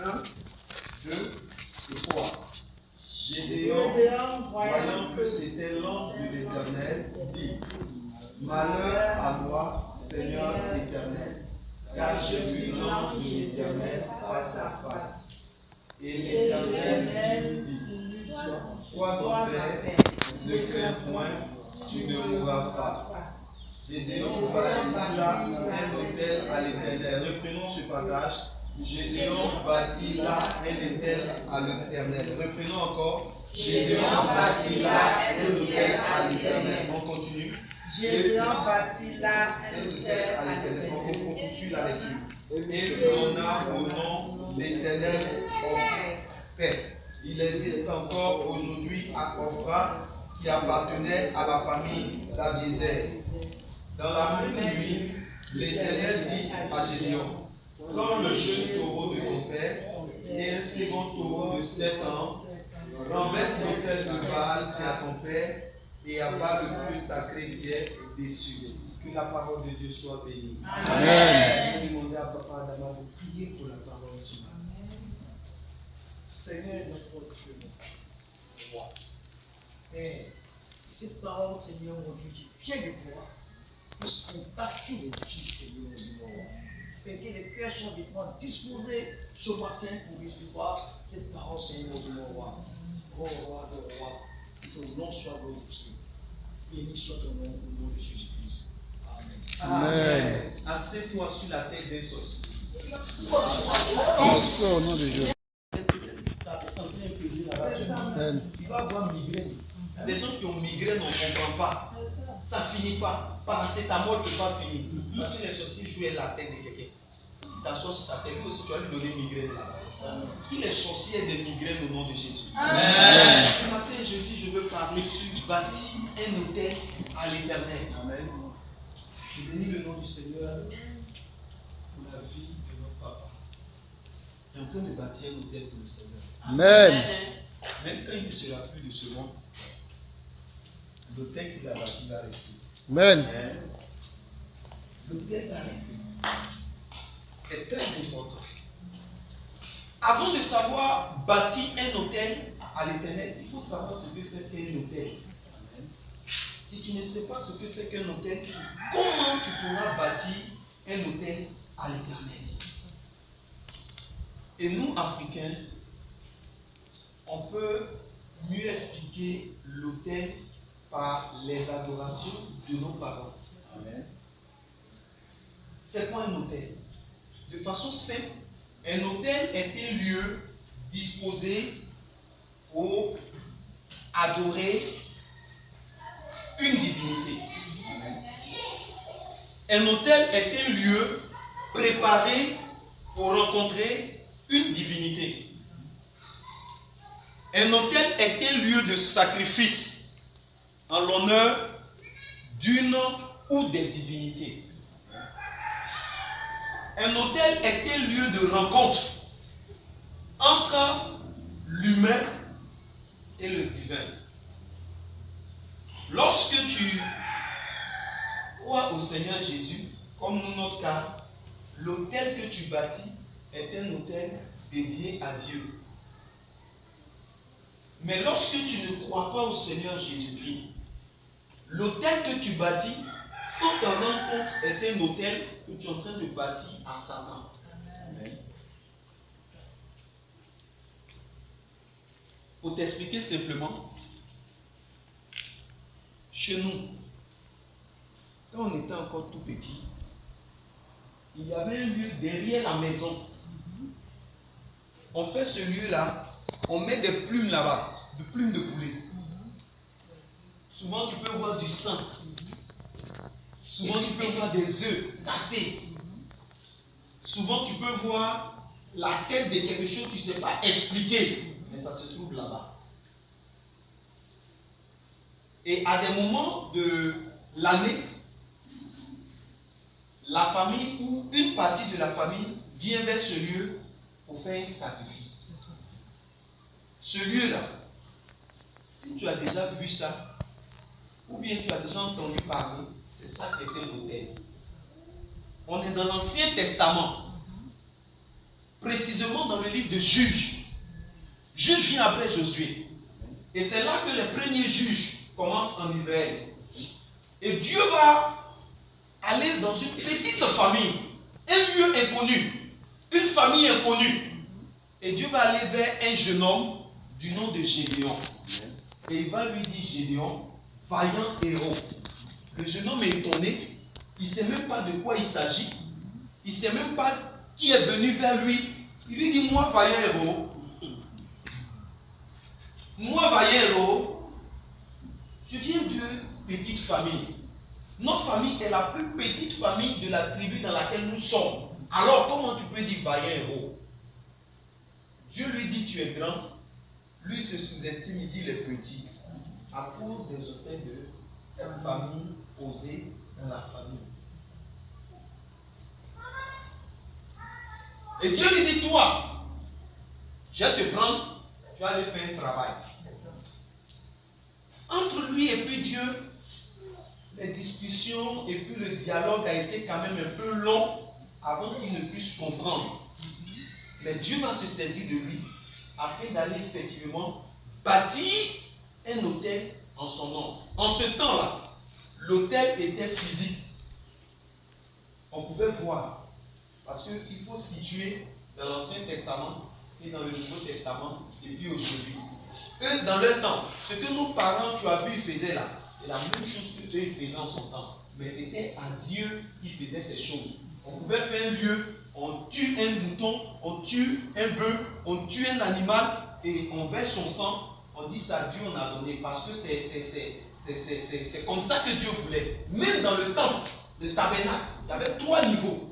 1, 2 et 3. Gédéon, voyant que c'était l'ange de l'Éternel, dit: Malheur à moi, Seigneur l'Éternel, car j'ai vu l'ange de l'Éternel face à face. Et l'Éternel lui dit: Sois en paix, ne crains point, tu ne mourras pas. Gédéon bâtit là un autel à l'Éternel. Reprenons ce passage. Gédéon bâtit là un autel à l'Éternel. Reprenons encore. Gédéon bâtit là un autel à l'Éternel. On continue. Gédéon bâtit là un autel à l'Éternel. On poursuit la lecture. Et donna au nom l'Éternel paix. Il existe encore aujourd'hui à Ophra qui appartenait à la famille d'Abiézer. Dans la même nuit, l'Éternel dit à Gédéon: Prends le jeune taureau de ton père et un second taureau de 7 ans, renverse l'autel de Baal qui est à ton père et abat le plus sacré qui est dessus. Que la parole de Dieu soit bénie. Amen. Je vais demander à Papa Adama de prier pour la parole de Dieu. Seigneur notre Dieu, notre roi. Père, cette parole, Seigneur mon Dieu, je viens de toi. Puisqu'on bâtit les filles, Seigneur mon roi. Père, que les cœurs soient vraiment disposés ce matin pour recevoir cette parole, Seigneur mon roi. Oh roi de roi, que ton nom soit glorifié. Béni soit ton nom au nom de Jésus-Christ. Amen. Amen. Assieds-toi sur la tête d'un sorcier. Au nom de Jésus. Tu vas avoir migraine. Des gens qui ont migraine, on ne comprend pas. Ça ne finit pas. Paracétamol ne peut pas finir. Parce que les sorciers jouent la tête de quelqu'un. Tu t'assois sur sa tête, lui aussi tu vas lui donner migraine là-bas. Il est sorcier de migraine au nom de Jésus. Amen. Ce matin, je dis, je veux parler sur bâtir un autel à l'Éternel. Amen. Je bénis le nom du Seigneur pour la vie de notre papa. Il est en train de bâtir un autel pour le Seigneur. Amen. Même quand il ne sera plus de ce monde, l'autel qu'il a bâti va rester. Amen. L'autel va rester. C'est très important. Avant de savoir bâtir un autel à l'Éternel, il faut savoir ce que c'est qu'un autel. Si tu ne sais pas ce que c'est qu'un autel, comment tu pourras bâtir un autel à l'Éternel? Et nous, Africains, on peut mieux expliquer l'autel par les adorations de nos parents. Amen. C'est quoi un autel? De façon simple, un autel est un lieu disposé pour adorer une divinité. Amen. Un autel est un lieu préparé pour rencontrer une divinité. Un autel est un lieu de sacrifice en l'honneur d'une ou des divinités. Un autel est un lieu de rencontre entre l'humain et le divin. Lorsque tu crois au Seigneur Jésus, comme dans notre cas, l'autel que tu bâtis est un autel dédié à Dieu. Mais lorsque tu ne crois pas au Seigneur Jésus-Christ, l'autel que tu bâtis, sans t'en rendre compte, est un autel que tu es en train de bâtir à Satan. Amen. Pour t'expliquer simplement, chez nous, quand on était encore tout petit, il y avait un lieu derrière la maison. On fait ce lieu-là, on met des plumes là-bas, des plumes de poulet. Souvent tu peux voir du sang. Souvent tu peux voir des œufs cassés. Souvent tu peux voir la tête de quelque chose que tu ne sais pas expliquer. Mais ça se trouve là-bas. Et à des moments de l'année, la famille ou une partie de la famille vient vers ce lieu pour faire un sacrifice. Ce lieu-là, si tu as déjà vu ça, ou bien tu as déjà entendu parler, c'est ça qui était l'autel. On est dans l'Ancien Testament. précisément dans le livre de Juges. Juges vient après Josué. Et c'est là que les premiers juges commencent en Israël. Et Dieu va aller dans une petite famille, un lieu inconnu, une famille inconnue. Et Dieu va aller vers un jeune homme du nom de Gédéon. Et il va lui dire, Gédéon, vaillant héros. Le jeune homme est étonné, il ne sait même pas de quoi il s'agit, il ne sait même pas qui est venu vers lui. Il lui dit, moi vaillant héros, je viens de petite famille. Notre famille est la plus petite famille de la tribu dans laquelle nous sommes. Alors comment tu peux dire vaillant héros? Dieu lui dit, tu es grand. Lui se sous-estime, il dit, il est petit. À cause des autels de la famille posée dans la famille. Et Dieu lui dit, toi, je vais te prendre, tu vas aller faire un travail. Entre lui et puis Dieu, les discussions et puis le dialogue a été quand même un peu long avant qu'il ne puisse comprendre. Mais Dieu va se saisir de lui afin d'aller effectivement bâtir un autel en son nom. En ce temps-là, l'autel était physique. On pouvait voir. Parce qu'il faut situer dans l'Ancien Testament et dans le Nouveau Testament et puis aujourd'hui. Eux, dans leur temps, ce que nos parents, tu as vu, ils faisaient là, c'est la même chose que eux, ils faisaient en son temps. Mais c'était à Dieu qui faisait ces choses. On pouvait faire un lieu, on tue un mouton, on tue un bœuf, on tue un animal et on verse son sang. On dit ça, Dieu en a donné parce que c'est comme ça que Dieu voulait. Même dans le temple, le tabernacle, il y avait 3 niveaux.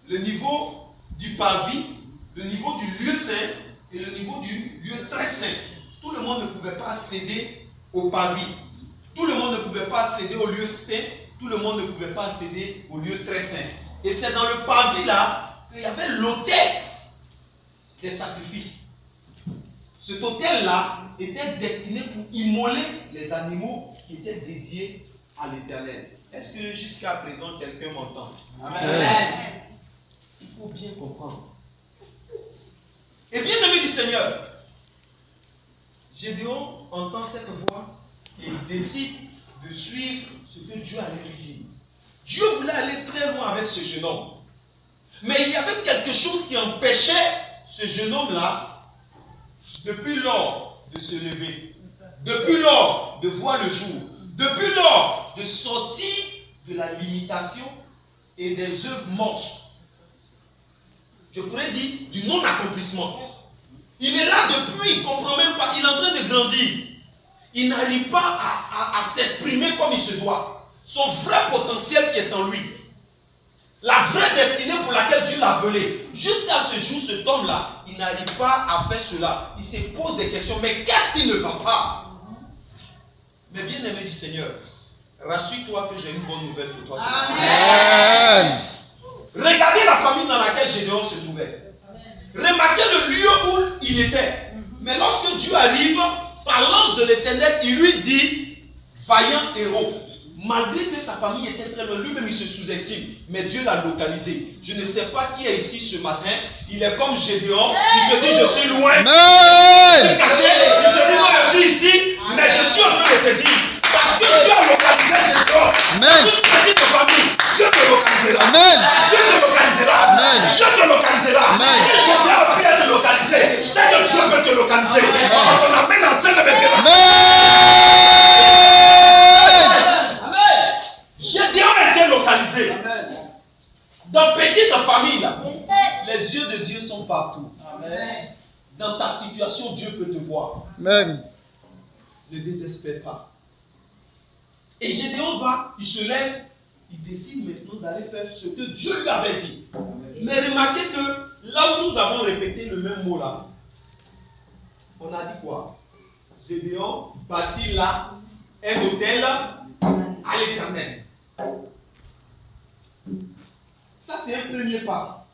Le niveau du parvis, le niveau du lieu saint et le niveau du lieu très saint. Tout le monde ne pouvait pas accéder au parvis. Tout le monde ne pouvait pas accéder au lieu saint. Tout le monde ne pouvait pas accéder au lieu très saint. Et c'est dans le parvis là qu'il y avait l'autel des sacrifices. Cet autel là était destiné pour immoler les animaux qui étaient dédiés à l'Éternel. Est-ce que jusqu'à présent quelqu'un m'entend? Amen. Il faut bien comprendre. Et bien aimé du Seigneur, Gédéon entend cette voix et il décide de suivre ce que Dieu allait lui dire. Dieu voulait aller très loin avec ce jeune homme. Mais il y avait quelque chose qui empêchait ce jeune homme-là, depuis lors, de se lever. Depuis lors, de voir le jour. Depuis lors, de sortir de la limitation et des œuvres mortes. Je pourrais dire du non-accomplissement. Il est là depuis, il ne comprend même pas, il est en train de grandir. Il n'arrive pas à s'exprimer comme il se doit. Son vrai potentiel qui est en lui. La vraie destinée pour laquelle Dieu l'a appelé. Jusqu'à ce jour, cet homme-là, il n'arrive pas à faire cela. Il se pose des questions, mais qu'est-ce qui ne va pas? Mais bien aimé du Seigneur, rassure-toi que j'ai une bonne nouvelle pour toi. Amen. Regardez la famille dans laquelle Gédéon se trouvait. Remarquez le lieu où il était. Mais lorsque Dieu arrive, par l'ange de l'Éternel, il lui dit, vaillant héros. Malgré que sa famille était très loin, lui-même il se sous-estime. Mais Dieu l'a localisé. Je ne sais pas qui est ici ce matin. Il est comme Gédéon. Il se dit, je suis loin. Il se caché. Il se dit, moi je suis ici. Mais je suis en train de te dire. Parce que Dieu a localisé Gédéon. Dans une petite famille. Dieu te localisera. Dieu te localisera. Dieu te localisera. Si Gédéon a pu être localisé, c'est que Dieu peut te localiser. Quand on amène en train de me dire. Gédéon a été localisé. Dans petite famille, là, les yeux de Dieu sont partout. Amen. Dans ta situation, Dieu peut te voir. Amen. Ne désespère pas. Et Gédéon va, il se lève, il décide maintenant d'aller faire ce que Dieu lui avait dit. Amen. Mais remarquez que là où nous avons répété le même mot là, on a dit quoi? Gédéon bâtit là un autel à l'Éternel. Ça, c'est un premier pas.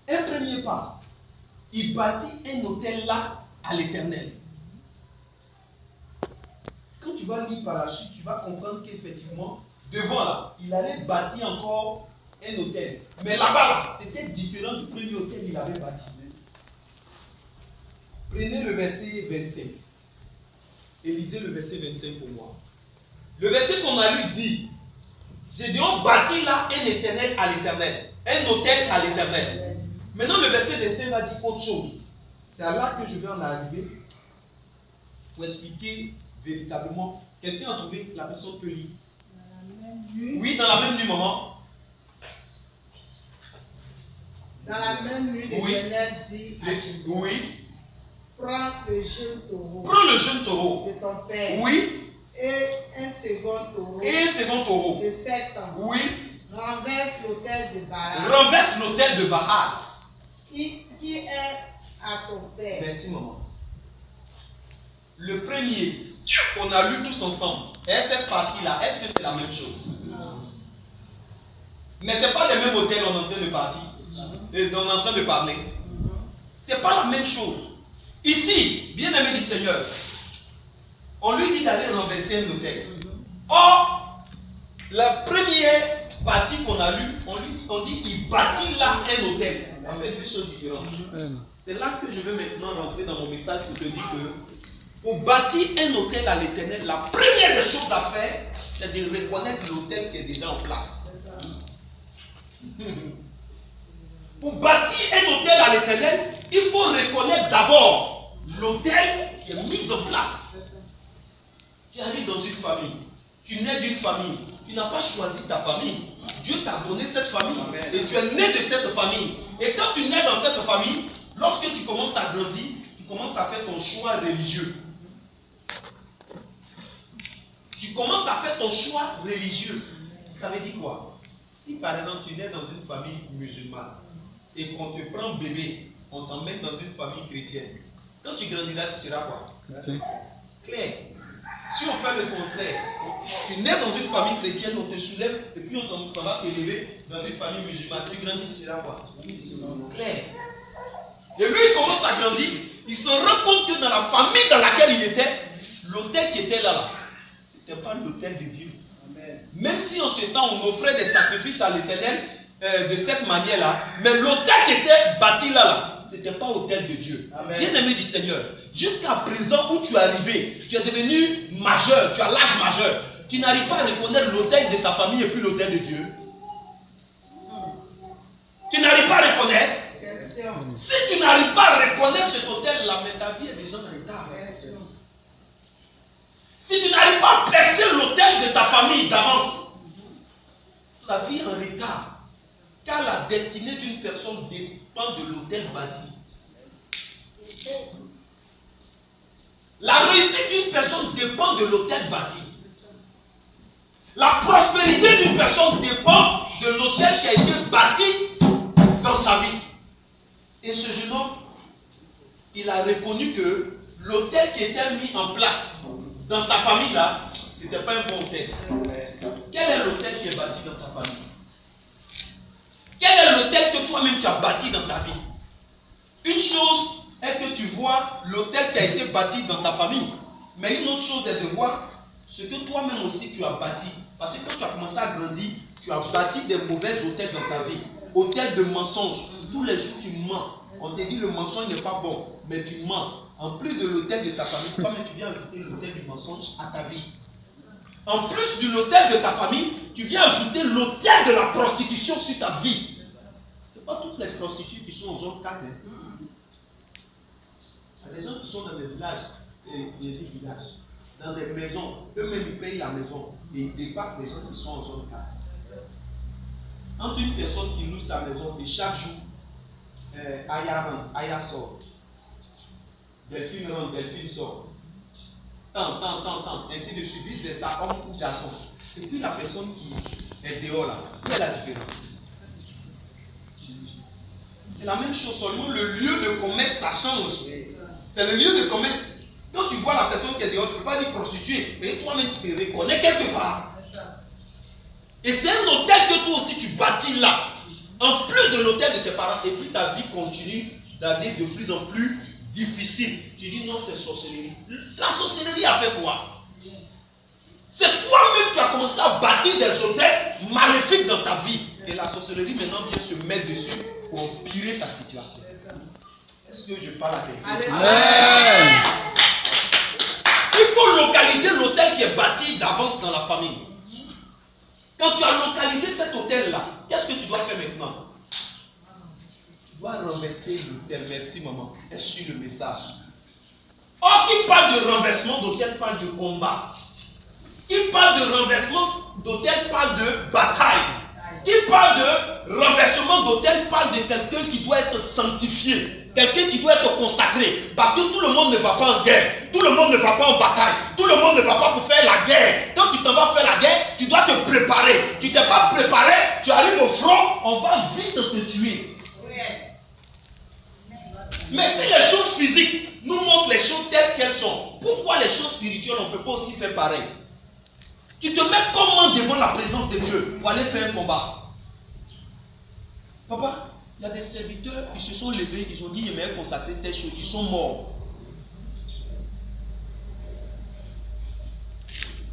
Un premier pas. Il bâtit un autel là à l'Éternel. Quand tu vas lire par la suite, tu vas comprendre qu'effectivement, devant là, il allait bâtir encore un hôtel. Mais là-bas, là, c'était différent du premier hôtel qu'il avait bâti. Prenez le verset 25. Et lisez le verset 25 pour moi. Le verset qu'on a lu dit, Gédéon bâtit là un éternel à l'éternel. Un hôtel à l'éternel. Maintenant le verset 25 va dire autre chose. C'est à là que je vais en arriver pour expliquer véritablement. Quelqu'un a trouvé la personne peut lire. Oui, dans la même nuit, maman. Dans la même nuit, l'Éternel dit à Gédéon, oui. Prends le jeune taureau. Prends le jeune taureau De ton père. Oui. Et un second taureau. Et un second taureau. De 7 ans. Oui. Renverse l'autel de Baal. Renverse l'autel de Baal. Qui est à ton père. Merci maman. Le premier, on a lu tous ensemble. Et cette partie-là, est-ce que c'est la même chose? Non. Mais ce n'est pas des mêmes hôtels on est en train de partir. Dont on est en train de parler. Ce n'est pas la même chose. Ici, bien aimé du Seigneur, on lui dit d'aller renverser un hôtel. Or, la première partie qu'on a lue, on dit qu'il bâtit là un hôtel. Ça fait deux choses différentes. C'est là que je veux maintenant rentrer dans mon message pour te dire que pour bâtir un hôtel à l'Éternel, la première des choses à faire, c'est de reconnaître l'hôtel qui est déjà en place. Pour bâtir un hôtel à l'Éternel, il faut reconnaître d'abord l'hôtel qui est mis en place. Tu arrives dans une famille, tu nais d'une famille, tu n'as pas choisi ta famille. Dieu t'a donné cette famille. Amen. Et tu es né de cette famille. Et quand tu nais dans cette famille, lorsque tu commences à grandir, tu commences à faire ton choix religieux. Tu commences à faire ton choix religieux. Ça veut dire quoi? Si par exemple tu nais dans une famille musulmane et qu'on te prend bébé, on t'emmène dans une famille chrétienne, quand tu grandiras, tu seras quoi? Clair. Si on fait le contraire, tu nais dans une famille chrétienne, on te soulève et puis on va t'élever dans une famille musulmane, tu grandis, tu seras quoi? Clair. Et lui, il commence à grandir, il se rend compte que dans la famille dans laquelle il était, l'autel qui était là, ce n'était pas l'autel de Dieu. Amen. Même si en ce temps on offrait des sacrifices à l'Éternel de cette manière-là, mais l'autel qui était bâti là, ce n'était pas l'autel de Dieu. Amen. Bien aimé du Seigneur, jusqu'à présent où tu es arrivé, tu es devenu majeur, tu as l'âge majeur, tu n'arrives pas à reconnaître l'autel de ta famille et puis l'autel de Dieu. Tu n'arrives pas à reconnaître. Si tu n'arrives pas à reconnaître cet hôtel-là, mais ta vie est déjà en retard. Si tu n'arrives pas à percer l'hôtel de ta famille d'avance, ta vie est en retard. Car la destinée d'une personne dépend de l'hôtel bâti. La réussite d'une personne dépend de l'hôtel bâti. La prospérité d'une personne dépend de l'hôtel qui a été bâti dans sa vie. Et ce jeune homme, il a reconnu que l'hôtel qui était mis en place dans sa famille là, ce n'était pas un bon hôtel. Quel est l'hôtel qui est bâti dans ta famille? Quel est l'hôtel que toi-même tu as bâti dans ta vie? Une chose est que tu vois l'hôtel qui a été bâti dans ta famille, mais une autre chose est de voir ce que toi-même aussi tu as bâti. Parce que quand tu as commencé à grandir, tu as bâti des mauvais hôtels dans ta vie. Hôtels de mensonges. Tous les jours tu mens. On te dit le mensonge n'est pas bon, mais tu mens. En plus de l'hôtel de ta famille, toi-même tu viens ajouter l'hôtel du mensonge à ta vie. En plus de l'hôtel de ta famille, tu viens ajouter l'hôtel de la prostitution sur ta vie. Ce n'est pas toutes les prostituées qui sont en zone 4. Il y a des gens qui sont dans des villages, dans des maisons, eux-mêmes ils payent la maison et ils dépassent les gens qui sont en zone 4. Entre une personne qui loue sa maison et chaque jour, Aya rentre, Aya sort. Delphine rentre, Delphine sort. Tant, ainsi de suite, vice versa, homme ou garçon. Et puis la personne qui est dehors là, quelle est la différence? C'est la même chose, seulement le lieu de commerce ça change. C'est le lieu de commerce. Quand tu vois la personne qui est dehors, tu ne peux pas dire prostituée, mais toi-même tu te reconnais quelque part. Et c'est un hôtel que toi aussi tu bâtis là, en plus de l'hôtel de tes parents, et puis ta vie continue d'aller de plus en plus difficile. Tu dis non, c'est sorcellerie. La sorcellerie a fait quoi? C'est toi-même qui as commencé à bâtir des hôtels maléfiques dans ta vie. Et la sorcellerie maintenant vient se mettre dessus pour empirer ta situation. Est-ce que je parle à quelqu'un? Amen. Il faut localiser l'hôtel qui est bâti d'avance dans la famille. Quand tu as localisé cet hôtel-là, qu'est-ce que tu dois faire maintenant? Tu dois renverser l'hôtel. Merci maman. Elle suit le message. Or, qui parle de renversement d'hôtel parle de combat. Qui parle de renversement d'hôtel parle de bataille. Qui parle de renversement d'hôtel parle de quelqu'un qui doit être sanctifié. Quelqu'un qui doit être consacré. Parce que tout le monde ne va pas en guerre. Tout le monde ne va pas en bataille. Tout le monde ne va pas pour faire la guerre. Quand tu t'en vas faire la guerre, tu dois te préparer. Tu ne t'es pas préparé, tu arrives au front, on va vite te tuer. Mais si les choses physiques nous montrent les choses telles qu'elles sont, pourquoi les choses spirituelles on ne peut pas aussi faire pareil? Tu te mets comment devant la présence de Dieu pour aller faire un combat? Papa, il y a des serviteurs qui se sont levés, ils ont dit, ils m'ont consacré telle chose, ils sont morts.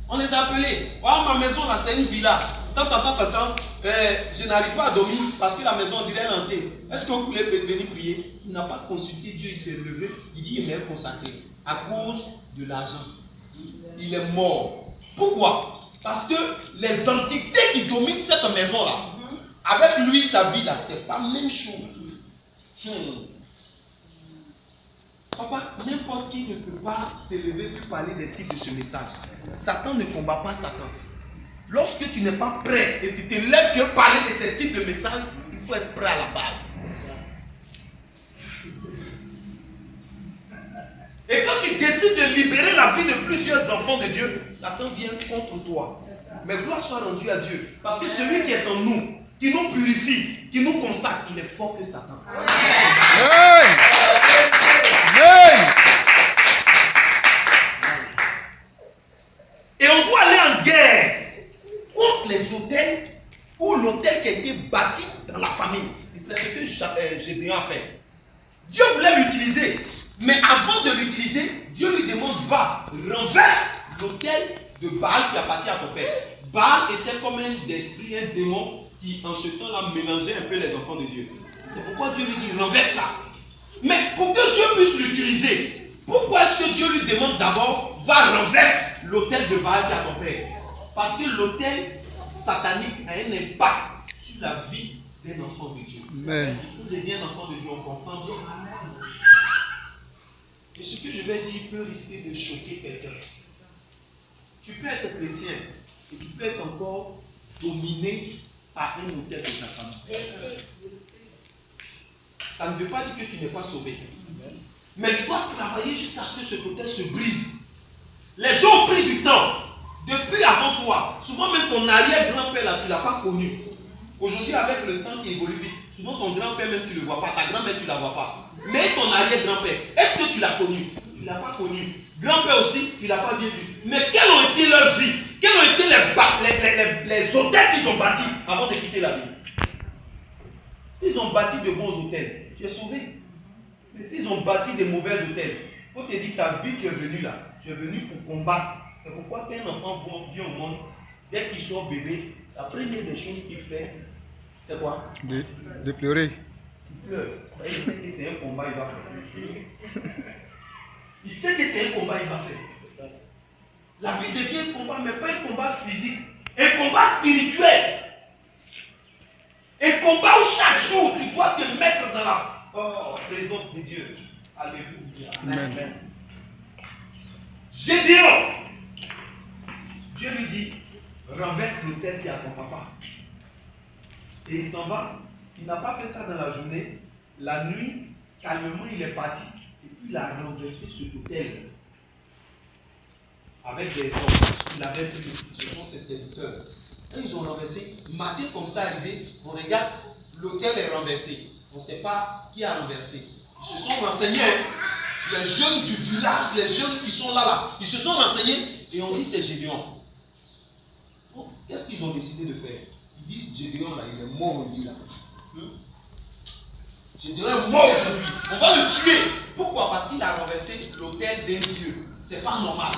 On les a appelés. Oh, ma maison là, c'est une villa. Tant, je n'arrive pas à dormir parce que la maison, on dirait hantée. Est-ce que vous voulez venir prier? Il n'a pas consulté Dieu, il s'est levé. Il dit, il m'est consacré à cause de l'argent. Il est mort. Pourquoi? Parce que les entités qui dominent cette maison-là, avec lui, sa vie là, c'est pas la même chose. Papa, n'importe qui ne peut pas se lever pour parler des types de ce message. Satan ne combat pas Satan. Lorsque tu n'es pas prêt et tu te lèves, tu veux parler de ce type de message, il faut être prêt à la base. Et quand tu décides de libérer la vie de plusieurs enfants de Dieu, Satan vient contre toi. Mais gloire soit rendue à Dieu. Parce que celui qui est en nous, qui nous purifie, qui nous consacre, il est fort que Satan. Amen. Amen. Et on doit aller en guerre contre les hôtels ou l'hôtel qui a été bâti dans la famille. C'est ce que Gédéon a fait. Dieu voulait l'utiliser. Mais avant de l'utiliser, Dieu lui demande, va, renverse l'hôtel de Baal qui appartient à ton père. Baal était comme un esprit, un démon qui en ce temps-là mélangeait un peu les enfants de Dieu. C'est pourquoi Dieu lui dit, renverse ça. Mais pour que Dieu puisse l'utiliser, pourquoi est-ce que Dieu lui demande d'abord, va, renverse l'autel de Baal qui est à ton père? Parce que l'autel satanique a un impact sur la vie d'un enfant de Dieu. Amen. Quand je dis un enfant de Dieu, on comprend bien. Et ce que je vais dire peut risquer de choquer quelqu'un. Tu peux être chrétien et tu peux être encore dominé par un hôtel de ta famille. Ça ne veut pas dire que tu n'es pas sauvé. Mais tu dois travailler jusqu'à ce que ce hôtel se brise. Les gens ont pris du temps. Depuis avant toi, souvent même ton arrière-grand-père là, tu ne l'as pas connu. Aujourd'hui, avec le temps qui évolue vite, souvent ton grand-père même tu ne le vois pas, ta grand-mère tu ne la vois pas. Mais ton arrière-grand-père, est-ce que tu l'as connu? Tu ne l'as pas connu. Grand-père aussi, tu ne l'as pas bien vu. Mais quelles ont été leurs vies? Quels ont été les hôtels qu'ils ont bâtis avant de quitter la vie? S'ils ont bâti de bons hôtels, tu es sauvé. Mais s'ils ont bâti de mauvais hôtels, il faut te dire que ta vie tu es venu là, tu es venu pour combattre. C'est pourquoi qu'un enfant vient au monde, dès qu'il sort bébé, la première des choses qu'il fait, c'est quoi? De pleurer. Il pleure. Il sait que c'est un combat, il va faire. Il sait que c'est un combat, il va faire. La vie devient un combat, mais pas un combat physique, un combat spirituel. Un combat où chaque jour tu dois te mettre dans la présence de Dieu. Alléluia. Amen. Gédéon, Dieu lui dit, renverse l'autel qui est à ton papa. Et il s'en va. Il n'a pas fait ça dans la journée. La nuit, calmement, il est parti. Et puis il a renversé cet autel. Avec des hommes qu'il avait pris. Ce sont ses serviteurs. Quand ils ont renversé, matin comme ça arrivé, on regarde, l'autel est renversé. On ne sait pas qui a renversé. Ils se sont renseignés. Les jeunes du village, les jeunes qui sont là, ils se sont renseignés et on dit c'est Gédéon. Bon, qu'est-ce qu'ils ont décidé de faire? Ils disent Gédéon là, il est mort lui là. Gédéon est mort aujourd'hui. On va le tuer. Pourquoi? Parce qu'il a renversé l'autel d'un dieu. C'est pas normal.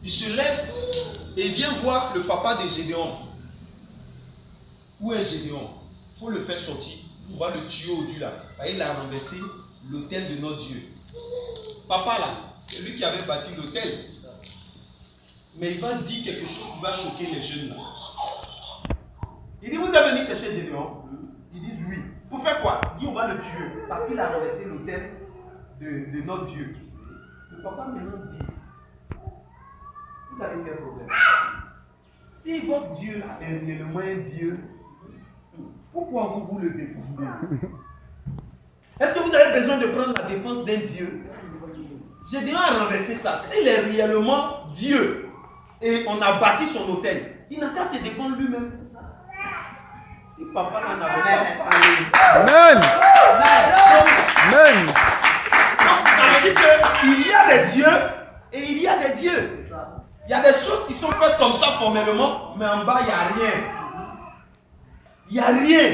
Il se lève et vient voir le papa de Gédéon. Où est Gédéon? faut le faire sortir. On va le tuer au Dieu là. Il a renversé l'autel de notre Dieu. Papa là, c'est lui qui avait bâti l'autel. Mais il va dire quelque chose qui va choquer les jeunes là. Il dit, vous êtes venu chercher Gédéon? Ils disent oui. Pour faire quoi? Il dit, on va le tuer. Parce qu'il a renversé l'autel de notre Dieu. Le papa maintenant dit, vous avez quel problème? Si votre Dieu là est réellement un Dieu, pourquoi vous le défendez? Est-ce que vous avez besoin de prendre la défense d'un Dieu? Gédéon a renversé ça. S'il est réellement Dieu et on a bâti son autel, il n'a qu'à se défendre lui-même. Si papa n'en avait pas parlé. Amen. Amen. Donc ça veut dire qu'il y a des dieux et il y a des dieux. Il y a des choses qui sont faites comme ça formellement, mais en bas il n'y a rien. Il n'y a rien.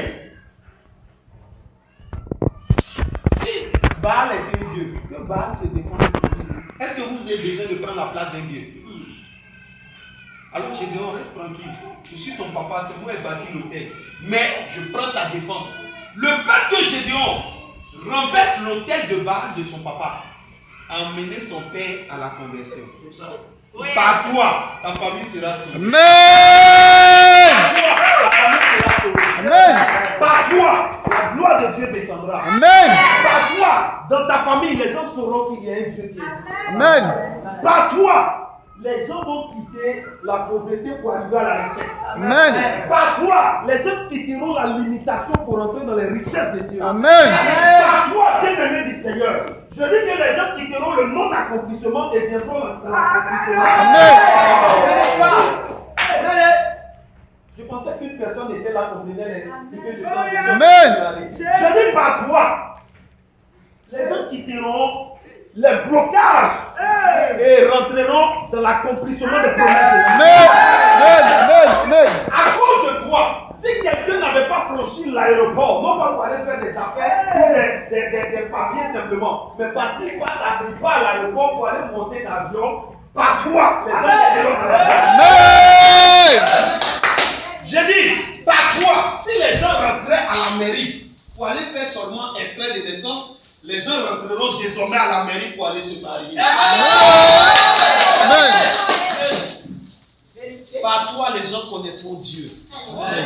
Si Baal est un Dieu, que Baal se défend, est-ce que vous avez besoin de prendre la place d'un Dieu? Alors Gédéon, reste tranquille. Je suis ton papa, c'est moi qui ai bâti l'autel. Mais je prends ta défense. Le fait que Gédéon renverse l'autel de Baal de son papa a amené son père à la conversion. Oui. Par toi, ta famille sera sauvée. Amen. Par toi, ta famille sera sauvée. Amen. Par toi, la gloire de Dieu descendra. Amen. Par toi, dans ta famille, les gens sauront qu'il y a un Dieu qui existe. Amen. Par toi, les gens vont quitter la pauvreté pour arriver à la richesse. Amen. Par toi, les gens quitteront la limitation pour entrer dans les richesses de Dieu. Amen. Par toi, bien-aimé du Seigneur, je dis que les gens quitteront le non-accomplissement et viendront dans l'accomplissement. Amen. Je pensais qu'une personne était là pour venir ce que je pense. Amen. Je dis par toi, les gens quitteront les blocages et rentreront dans l'accomplissement des promesses de Dieu. Amen. À cause de toi, si quelqu'un n'avait pas franchi l'aéroport, non pas pour aller faire des affaires ou des papiers simplement, mais parce qu'il n'arrive pas à l'aéroport pour aller monter l'avion, par toi, les gens quitteront l'aéroport. Amen. J'ai dit, par toi, si les gens rentraient à la mairie pour aller faire seulement extrait de naissance, les gens rentreront désormais à la mairie pour aller se marier. Amen. Par toi, les gens connaîtront Dieu. Amen.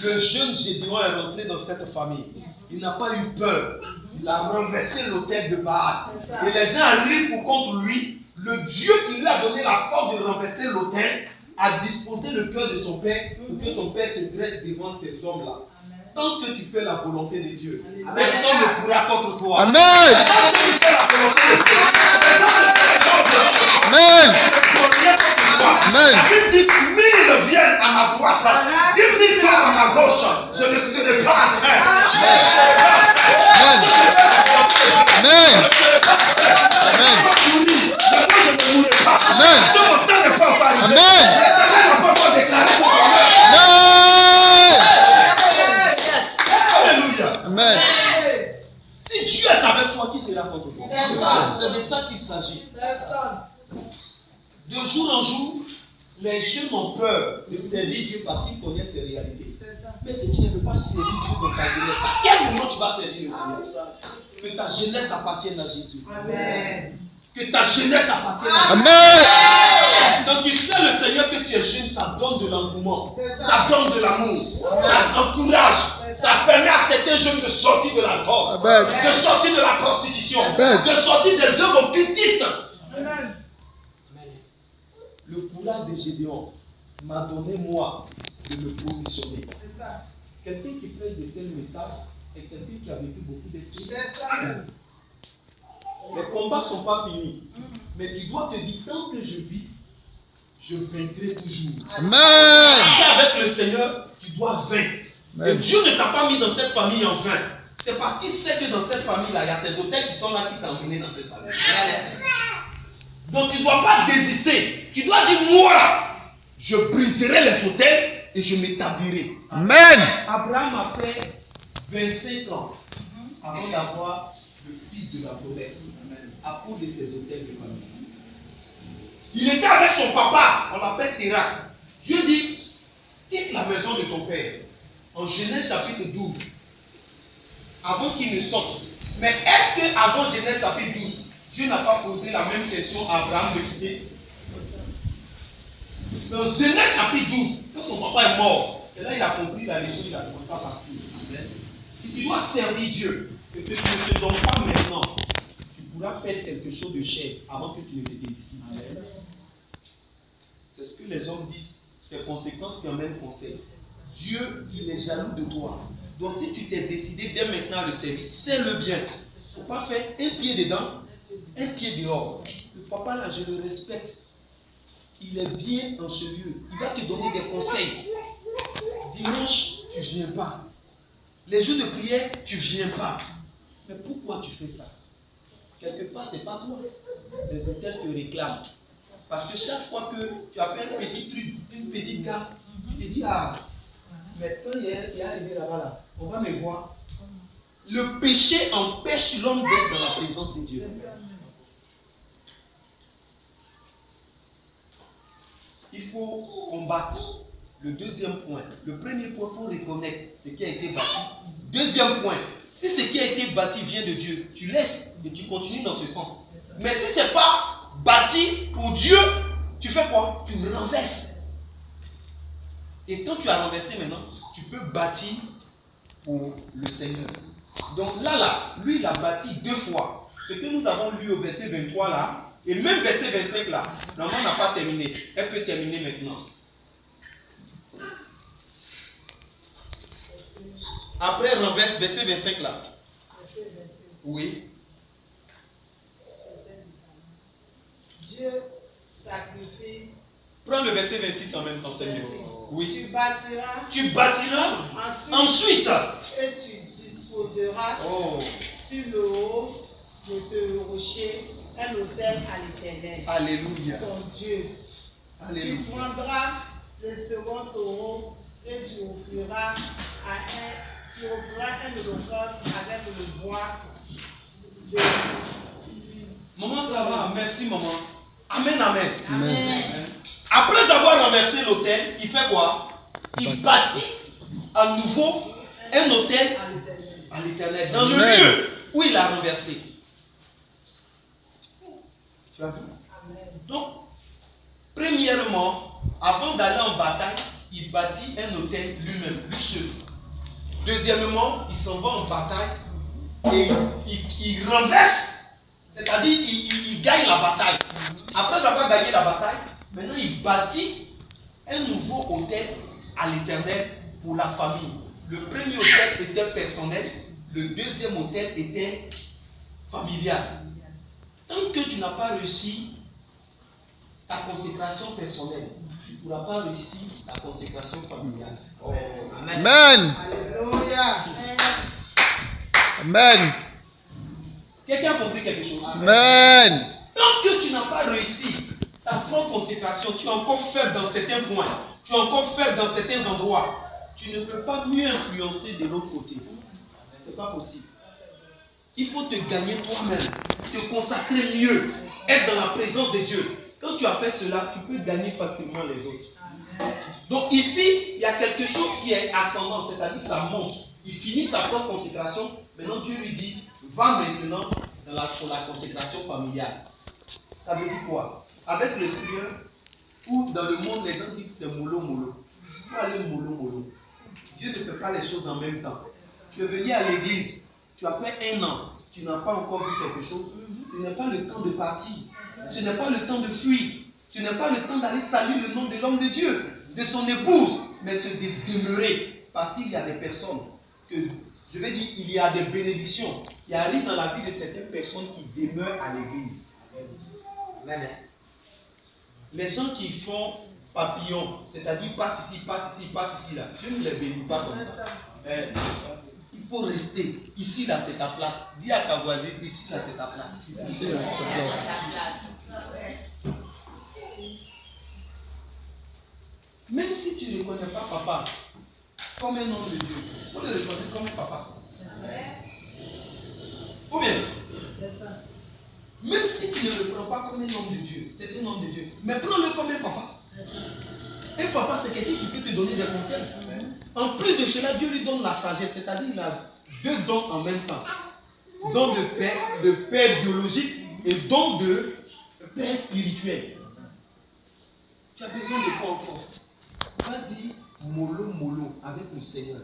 Le jeune Gédéon est rentré dans cette famille. Il n'a pas eu peur. Il a renversé l'autel de Baal. Et les gens arrivent pour contre lui. Le Dieu qui lui a donné la force de renverser l'autel a disposé le cœur de son père pour que son père se dresse devant ces hommes-là. Tant que tu fais la volonté de Dieu, personne ne pourra contre toi. Amen. Tant que tu fais la volonté de Dieu, Amen. Amen. Si 10 000 viennent à ma droite, 10 000 à ma gauche, je ne serai pas à terre. Amen. Amen. Amen. Si Dieu est avec toi, qui sera contre toi? C'est de ça qu'il s'agit. De jour en jour, les jeunes ont peur de servir Dieu parce qu'ils connaissent ses réalités. Mais si tu ne veux pas servir Dieu dans ta jeunesse, à quel moment tu vas servir le Seigneur? Que ta jeunesse appartienne à Jésus. Amen. Que ta jeunesse appartienne à Jésus. Amen. Quand tu sais le Seigneur que tu es jeune, ça donne de l'engouement, ça donne de l'amour, ça t'encourage, ça permet à certains jeunes de sortir de l'alcool, de sortir de la prostitution, de sortir des œuvres occultistes. Amen. Le courage de Gédéon m'a donné, moi, de me positionner. Quelqu'un qui prêche de tels messages est quelqu'un qui a vécu beaucoup d'expériences. Les combats ne sont pas finis. Mais tu dois te dire, tant que je vis, je vaincrai toujours. Amen. Avec le Seigneur, tu dois vaincre. Et Dieu ne t'a pas mis dans cette famille en vain. C'est parce qu'il sait que dans cette famille-là, il y a ces hôtels qui sont là qui t'ont emmené dans cette famille. Donc tu ne dois pas désister. Tu dois dire, moi, je briserai les hôtels et je m'établirai. Amen. Abraham a fait 25 ans avant d'avoir le fils de la promesse à cause de ses hôtels de famille. Il était avec son papa, on l'appelle Térak. Dieu dit, quitte la maison de ton père en Genèse chapitre 12, avant qu'il ne sorte. Mais est-ce qu'avant Genèse chapitre 12, Dieu n'a pas posé la même question à Abraham de quitter? Dans Genèse chapitre 12, quand son papa est mort, c'est là qu'il a compris la leçon, il a commencé à partir. Amen. Si tu dois servir Dieu, et que tu ne te donnes pas maintenant, tu pourras perdre quelque chose de cher avant que tu ne te décides. C'est ce que les hommes disent, c'est conséquences qui emmènent conseil. Dieu, il est jaloux de toi. Donc si tu t'es décidé dès maintenant à le servir, c'est le bien. Il ne faut pas faire un pied dedans, un pied dehors. Le papa là, je le respecte. Il est bien en ce lieu. Il va te donner des conseils. Dimanche, tu ne viens pas. Les jours de prière, tu ne viens pas. Mais pourquoi tu fais ça? Quelque part, ce n'est pas toi. Les hôtels te réclament. Parce que chaque fois que tu as fait un petit truc, une petite gaffe, tu te dis, ah, mais quand il est arrivé là-bas, là, on va me voir. Le péché empêche l'homme d'être dans la présence de Dieu. Il faut combattre. Le deuxième point. Le premier point, il faut reconnaître ce qui a été bâti. Deuxième point, si ce qui a été bâti vient de Dieu, tu laisses et tu continues dans ce sens. Mais si ce n'est pas bâti pour Dieu, tu fais quoi? Tu renverses. Et quand tu as renversé maintenant, tu peux bâtir pour le Seigneur. Donc là, lui, il a bâti 2 fois. Ce que nous avons lu au verset 23 là, et même verset 25 là, normalement n'a pas terminé. Elle peut terminer maintenant. Après, renverse verset 25 là. Oui. Dieu sacrifie. Prends le verset 26 en même temps, Seigneur. Oui. Tu bâtiras. Tu bâtiras. Ensuite. Et tu disposeras sur le haut de ce rocher un autel à l'Éternel. Alléluia. Ton Dieu. Alléluia. Tu prendras le second taureau et tu offriras un holocauste avec le bois de... Maman, ça va. Merci, maman. Amen, amen. Amen. Après avoir renversé l'autel, il fait quoi? Il bâtit à nouveau un autel à l'Éternel. Dans le lieu où il a renversé. Tu as vu? Donc, premièrement, avant d'aller en bataille, il bâtit un autel lui-même, lui seul. Deuxièmement, il s'en va en bataille et il renverse, c'est-à-dire il gagne la bataille. Après avoir gagné la bataille, maintenant il bâtit un nouveau autel à l'Éternel pour la famille. Le premier autel était personnel, le deuxième autel était familial. Tant que tu n'as pas réussi ta consécration personnelle, tu ne pourras pas réussir ta consécration familiale. Oh. Amen. Alléluia. Amen. Quelqu'un a compris quelque chose? Amen. Tant que tu n'as pas réussi ta propre consécration, tu es encore faible dans certains points, tu es encore faible dans certains endroits, tu ne peux pas mieux influencer de l'autre côté. Ce n'est pas possible. Il faut te gagner toi-même, te consacrer mieux, être dans la présence de Dieu. Quand tu as fait cela, tu peux gagner facilement les autres. Donc ici, il y a quelque chose qui est ascendant, c'est-à-dire ça monte. Il finit sa propre consécration. Maintenant, Dieu lui dit, va maintenant pour la consécration familiale. Ça veut dire quoi? Avec le Seigneur, ou dans le monde, les gens disent que c'est mollo mollo. Il faut aller mollo mollo. Dieu ne fait pas les choses en même temps. Tu es venu à l'église, tu as fait 1 an, tu n'as pas encore vu quelque chose. Ce n'est pas le temps de partir. Ce n'est pas le temps de fuir. Ce n'est pas le temps d'aller saluer le nom de l'homme de Dieu, de son épouse, mais c'est de demeurer. Parce qu'il y a des personnes que, je vais dire, il y a des bénédictions qui arrivent dans la vie de certaines personnes qui demeurent à l'église. Amen. Les gens qui font papillon, c'est-à-dire passe ici, passe ici, passe ici, là, Dieu ne les bénit pas comme ça. Il faut rester. Ici, là, c'est ta place. Dis à ta voisine, ici, là, c'est ta place. Ici, là, c'est ta place. Même si tu ne connais pas papa comme un homme de Dieu, il faut le reconnaître comme un papa. Ou bien, même si tu ne le prends pas comme un homme de Dieu, c'est un homme de Dieu, mais prends-le comme un papa. Un papa, c'est quelqu'un qui peut te donner des conseils. En plus de cela, Dieu lui donne la sagesse, c'est-à-dire qu'il a 2 dons en même temps. Don de père biologique et don de père spirituel. Tu as besoin de quoi encore? Vas-y, mollo avec le Seigneur.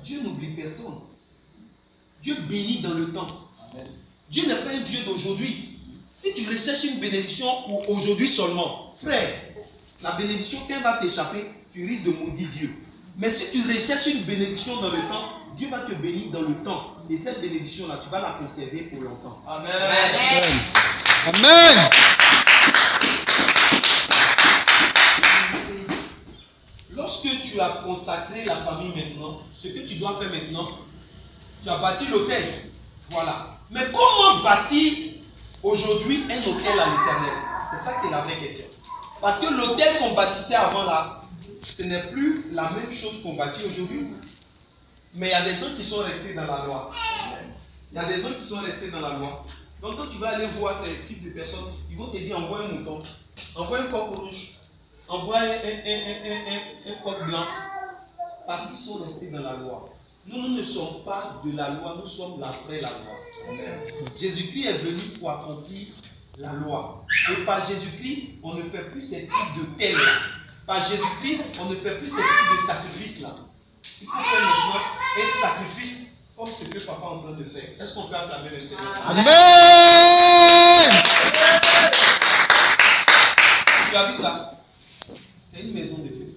Dieu n'oublie personne. Dieu bénit dans le temps. Dieu n'est pas un Dieu d'aujourd'hui. Si tu recherches une bénédiction pour aujourd'hui seulement, frère, la bénédiction, quand elle va t'échapper, tu risques de maudire Dieu. Mais si tu recherches une bénédiction dans le temps, Dieu va te bénir dans le temps. Et cette bénédiction-là, tu vas la conserver pour longtemps. Amen. Amen. Lorsque tu as consacré la famille maintenant, ce que tu dois faire maintenant, tu as bâti l'autel. Voilà. Mais comment bâtir aujourd'hui un autel à l'Éternel? C'est ça qui est la vraie question. Parce que l'autel qu'on bâtissait avant là, ce n'est plus la même chose qu'on bâtit aujourd'hui. Mais il y a des gens qui sont restés dans la loi. Il y a des gens qui sont restés dans la loi. Donc quand tu vas aller voir ces types de personnes, ils vont te dire envoie un mouton, envoie un coq rouge, envoie un coq blanc. Parce qu'ils sont restés dans la loi. Nous ne sommes pas de la loi, nous sommes après la loi. Jésus-Christ est venu pour accomplir la loi. Et par Jésus-Christ, on ne fait plus ces types de tels. Par Jésus-Christ, on ne fait plus ces types de sacrifices-là. Il faut faire maintenant un sacrifice comme ce que papa est en train de faire. Est-ce qu'on peut acclamer le Seigneur? Amen. Tu as vu ça? C'est une maison de Dieu.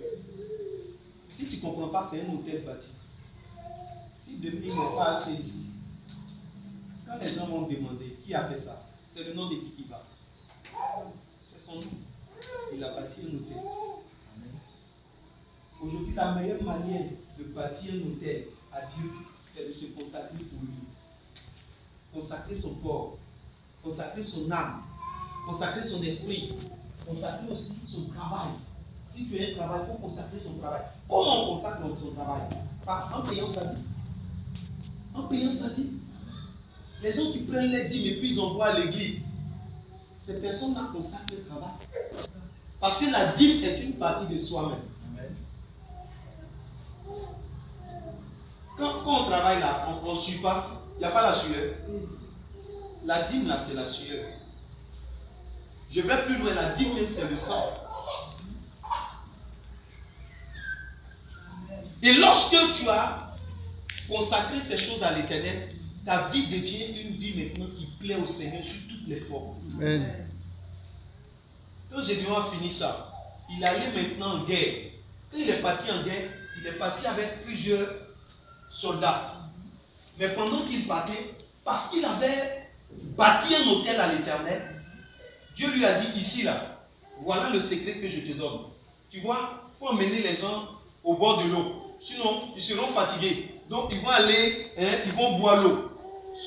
Si tu ne comprends pas, c'est un hôtel bâti. Si demain il n'est pas assez ici, quand les gens vont demander qui a fait ça, c'est le nom de qui va. C'est son nom. Il a bâti un hôtel. Aujourd'hui, la meilleure manière de bâtir un hôtel à Dieu, c'est de se consacrer pour lui. Consacrer son corps, consacrer son âme, consacrer son esprit, consacrer aussi son travail. Si tu as un travail, il faut consacrer son travail. Comment on consacre son travail? En payant sa vie. En payant sa vie. Les gens qui prennent les dîmes et puis ils envoient à l'église, ces personnes-là consacrent le travail. Parce que la dîme est une partie de soi-même. Quand on travaille là, on ne suit pas, il n'y a pas la sueur. La dîme là, c'est la sueur. Je vais plus loin, la dîme même, c'est le sang. Et lorsque tu as consacré ces choses à l'Éternel, ta vie devient une vie maintenant qui plaît au Seigneur sur toutes les formes. Amen. Quand Gédéon a fini ça, il allait maintenant en guerre. Quand il est parti en guerre, il est parti avec plusieurs soldats. Mais pendant qu'il partait, parce qu'il avait bâti un autel à l'Éternel, Dieu lui a dit ici là, voilà le secret que je te donne. Tu vois, il faut emmener les gens au bord de l'eau. Sinon, ils seront fatigués. Donc, ils vont aller, ils vont boire l'eau.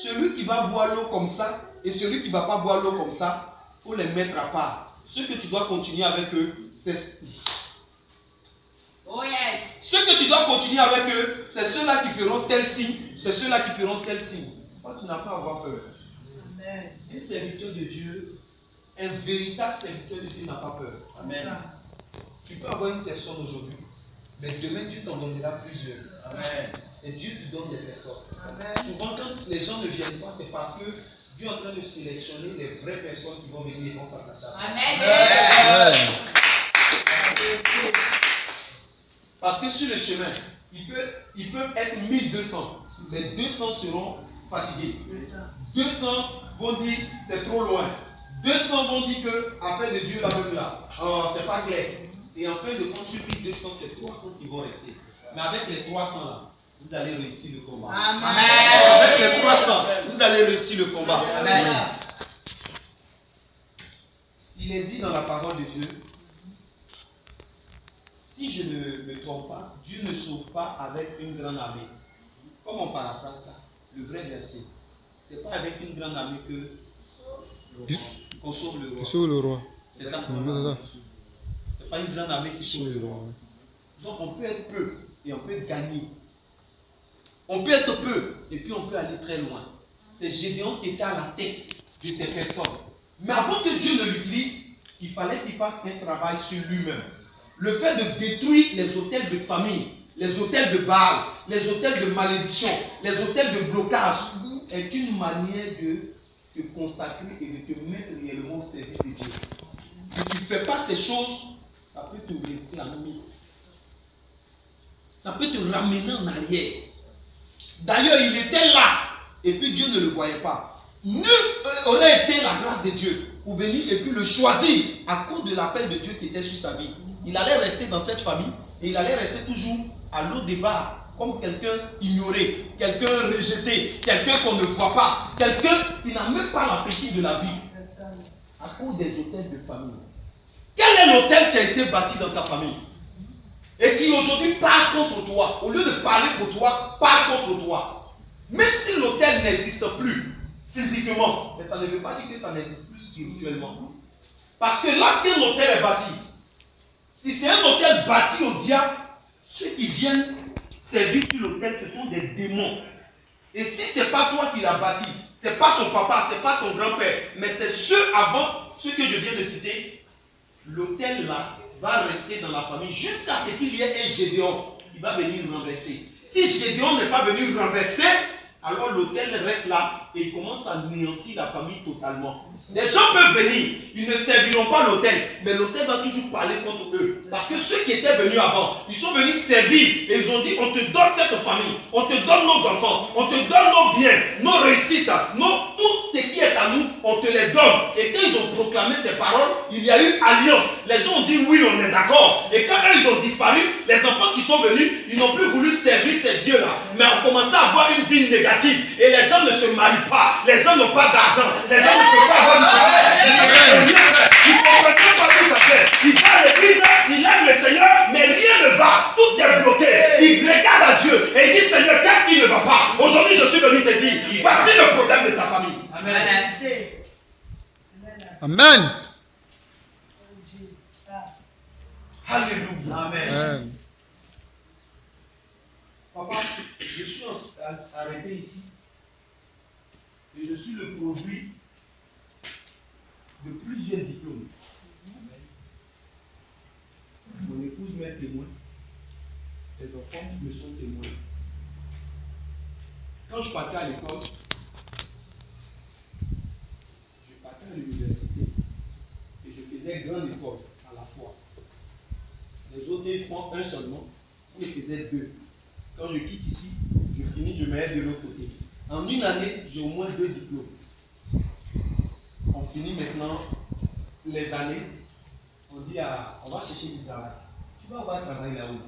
Celui qui va boire l'eau comme ça et celui qui ne va pas boire l'eau comme ça, il faut les mettre à part. Ce que tu dois continuer avec eux, c'est... Oh yes. Ce que tu dois continuer avec eux, c'est ceux-là qui feront tel signe, c'est ceux-là qui feront tel signe. Toi, tu n'as pas à avoir peur. Amen. Un serviteur de Dieu, un véritable serviteur de Dieu n'a pas peur. Amen. Tu peux avoir une personne aujourd'hui, mais demain Dieu t'en donnera plusieurs. Amen. C'est Dieu qui donne des personnes. Amen. Souvent, quand les gens ne viennent pas, c'est parce que Dieu est en train de sélectionner les vraies personnes qui vont venir et vont s'attacher à toi. Amen. Amen. Parce que sur le chemin, ils peuvent être 1200. Les 200 seront fatigués. 200 vont dire c'est trop loin. 200 vont dire que affaire de Dieu là même là, c'est pas clair. Et en fin de compte, sur 200, c'est 300 qui vont rester. Mais avec les 300 là, vous allez réussir le combat. Amen. Avec les 300, vous allez réussir le combat. Amen. Il est dit dans la parole de Dieu, si je ne me trompe pas, Dieu ne sauve pas avec une grande armée. Comme on paraphrase ça, le vrai verset, c'est pas avec une grande armée qu'on sauve le roi. Sauve le roi. C'est ça. Oui, C'est pas une grande armée qui sauve le roi. Donc on peut être peu et on peut gagner. On peut être peu et puis on peut aller très loin. C'est Gédéon qui était à la tête de ces personnes. Mais avant que Dieu ne l'utilise, il fallait qu'il fasse un travail sur lui-même. Le fait de détruire les hôtels de famille, les hôtels de Baal, les hôtels de malédiction, les hôtels de blocage, est une manière de te consacrer et de te mettre réellement au service de Dieu. Si tu ne fais pas ces choses, ça peut te réclamer. Ça peut te ramener en arrière. D'ailleurs, il était là, et puis Dieu ne le voyait pas. Nul aurait été la grâce de Dieu pour venir et puis le choisir à cause de l'appel de Dieu qui était sur sa vie. Il allait rester dans cette famille et il allait rester toujours à l'autre départ comme quelqu'un ignoré, quelqu'un rejeté, quelqu'un qu'on ne voit pas, quelqu'un qui n'a même pas l'appétit de la vie à cause des hôtels de famille. Quel est l'hôtel qui a été bâti dans ta famille et qui aujourd'hui parle contre toi? Au lieu de parler pour toi, parle contre toi. Même si l'hôtel n'existe plus physiquement, mais ça ne veut pas dire que ça n'existe plus spirituellement. Parce que lorsqu'un hôtel est bâti, si c'est un hôtel bâti au diable, ceux qui viennent servir sur l'hôtel, ce sont des démons. Et si ce n'est pas toi qui l'as bâti, ce n'est pas ton papa, ce n'est pas ton grand-père, mais c'est ceux avant, ceux que je viens de citer, l'hôtel là va rester dans la famille jusqu'à ce qu'il y ait un Gédéon qui va venir renverser. Si Gédéon n'est pas venu renverser, alors l'hôtel reste là et il commence à anéantir la famille totalement. Les gens peuvent venir, ils ne serviront pas l'hôtel, mais l'hôtel va toujours parler contre eux. Parce que ceux qui étaient venus avant, ils sont venus servir et ils ont dit, on te donne cette famille, on te donne nos enfants, on te donne nos biens, nos réussites, tout ce qui est à nous, on te les donne. Et quand ils ont proclamé ces paroles, il y a eu alliance. Les gens ont dit oui, on est d'accord. Et quand eux, ils ont disparu, les enfants qui sont venus, ils n'ont plus voulu servir ces dieux-là, mais ont commencé à avoir une vie négative. Et les gens ne se marient pas, les gens n'ont pas d'argent, les gens ne peuvent pas avoir de travail. Ils ne comprennent pas ce que ça fait. Ils vont à l'église, ils aiment le Seigneur, mais rien ne va. Tout est bloqué. Ils regardent à Dieu et ils disent, Seigneur, qu'est-ce qui ne va pas? Aujourd'hui, je suis venu te dire, voici le problème de ta famille. Amen. Amen. Alléluia. Amen. Papa, je suis arrêté ici et je suis le produit de plusieurs diplômes. Mon épouse m'est témoin, les enfants me sont témoins. Quand je partais à l'école, je partais à l'université et je faisais grande école à la fois. Les autres ils font un seulement, moi je faisais deux. Quand je quitte ici, je finis, je mets de l'autre côté. En une année, j'ai au moins 2 diplômes. On finit maintenant les années. On dit, on va chercher du travail. Tu vas avoir travail là-haut.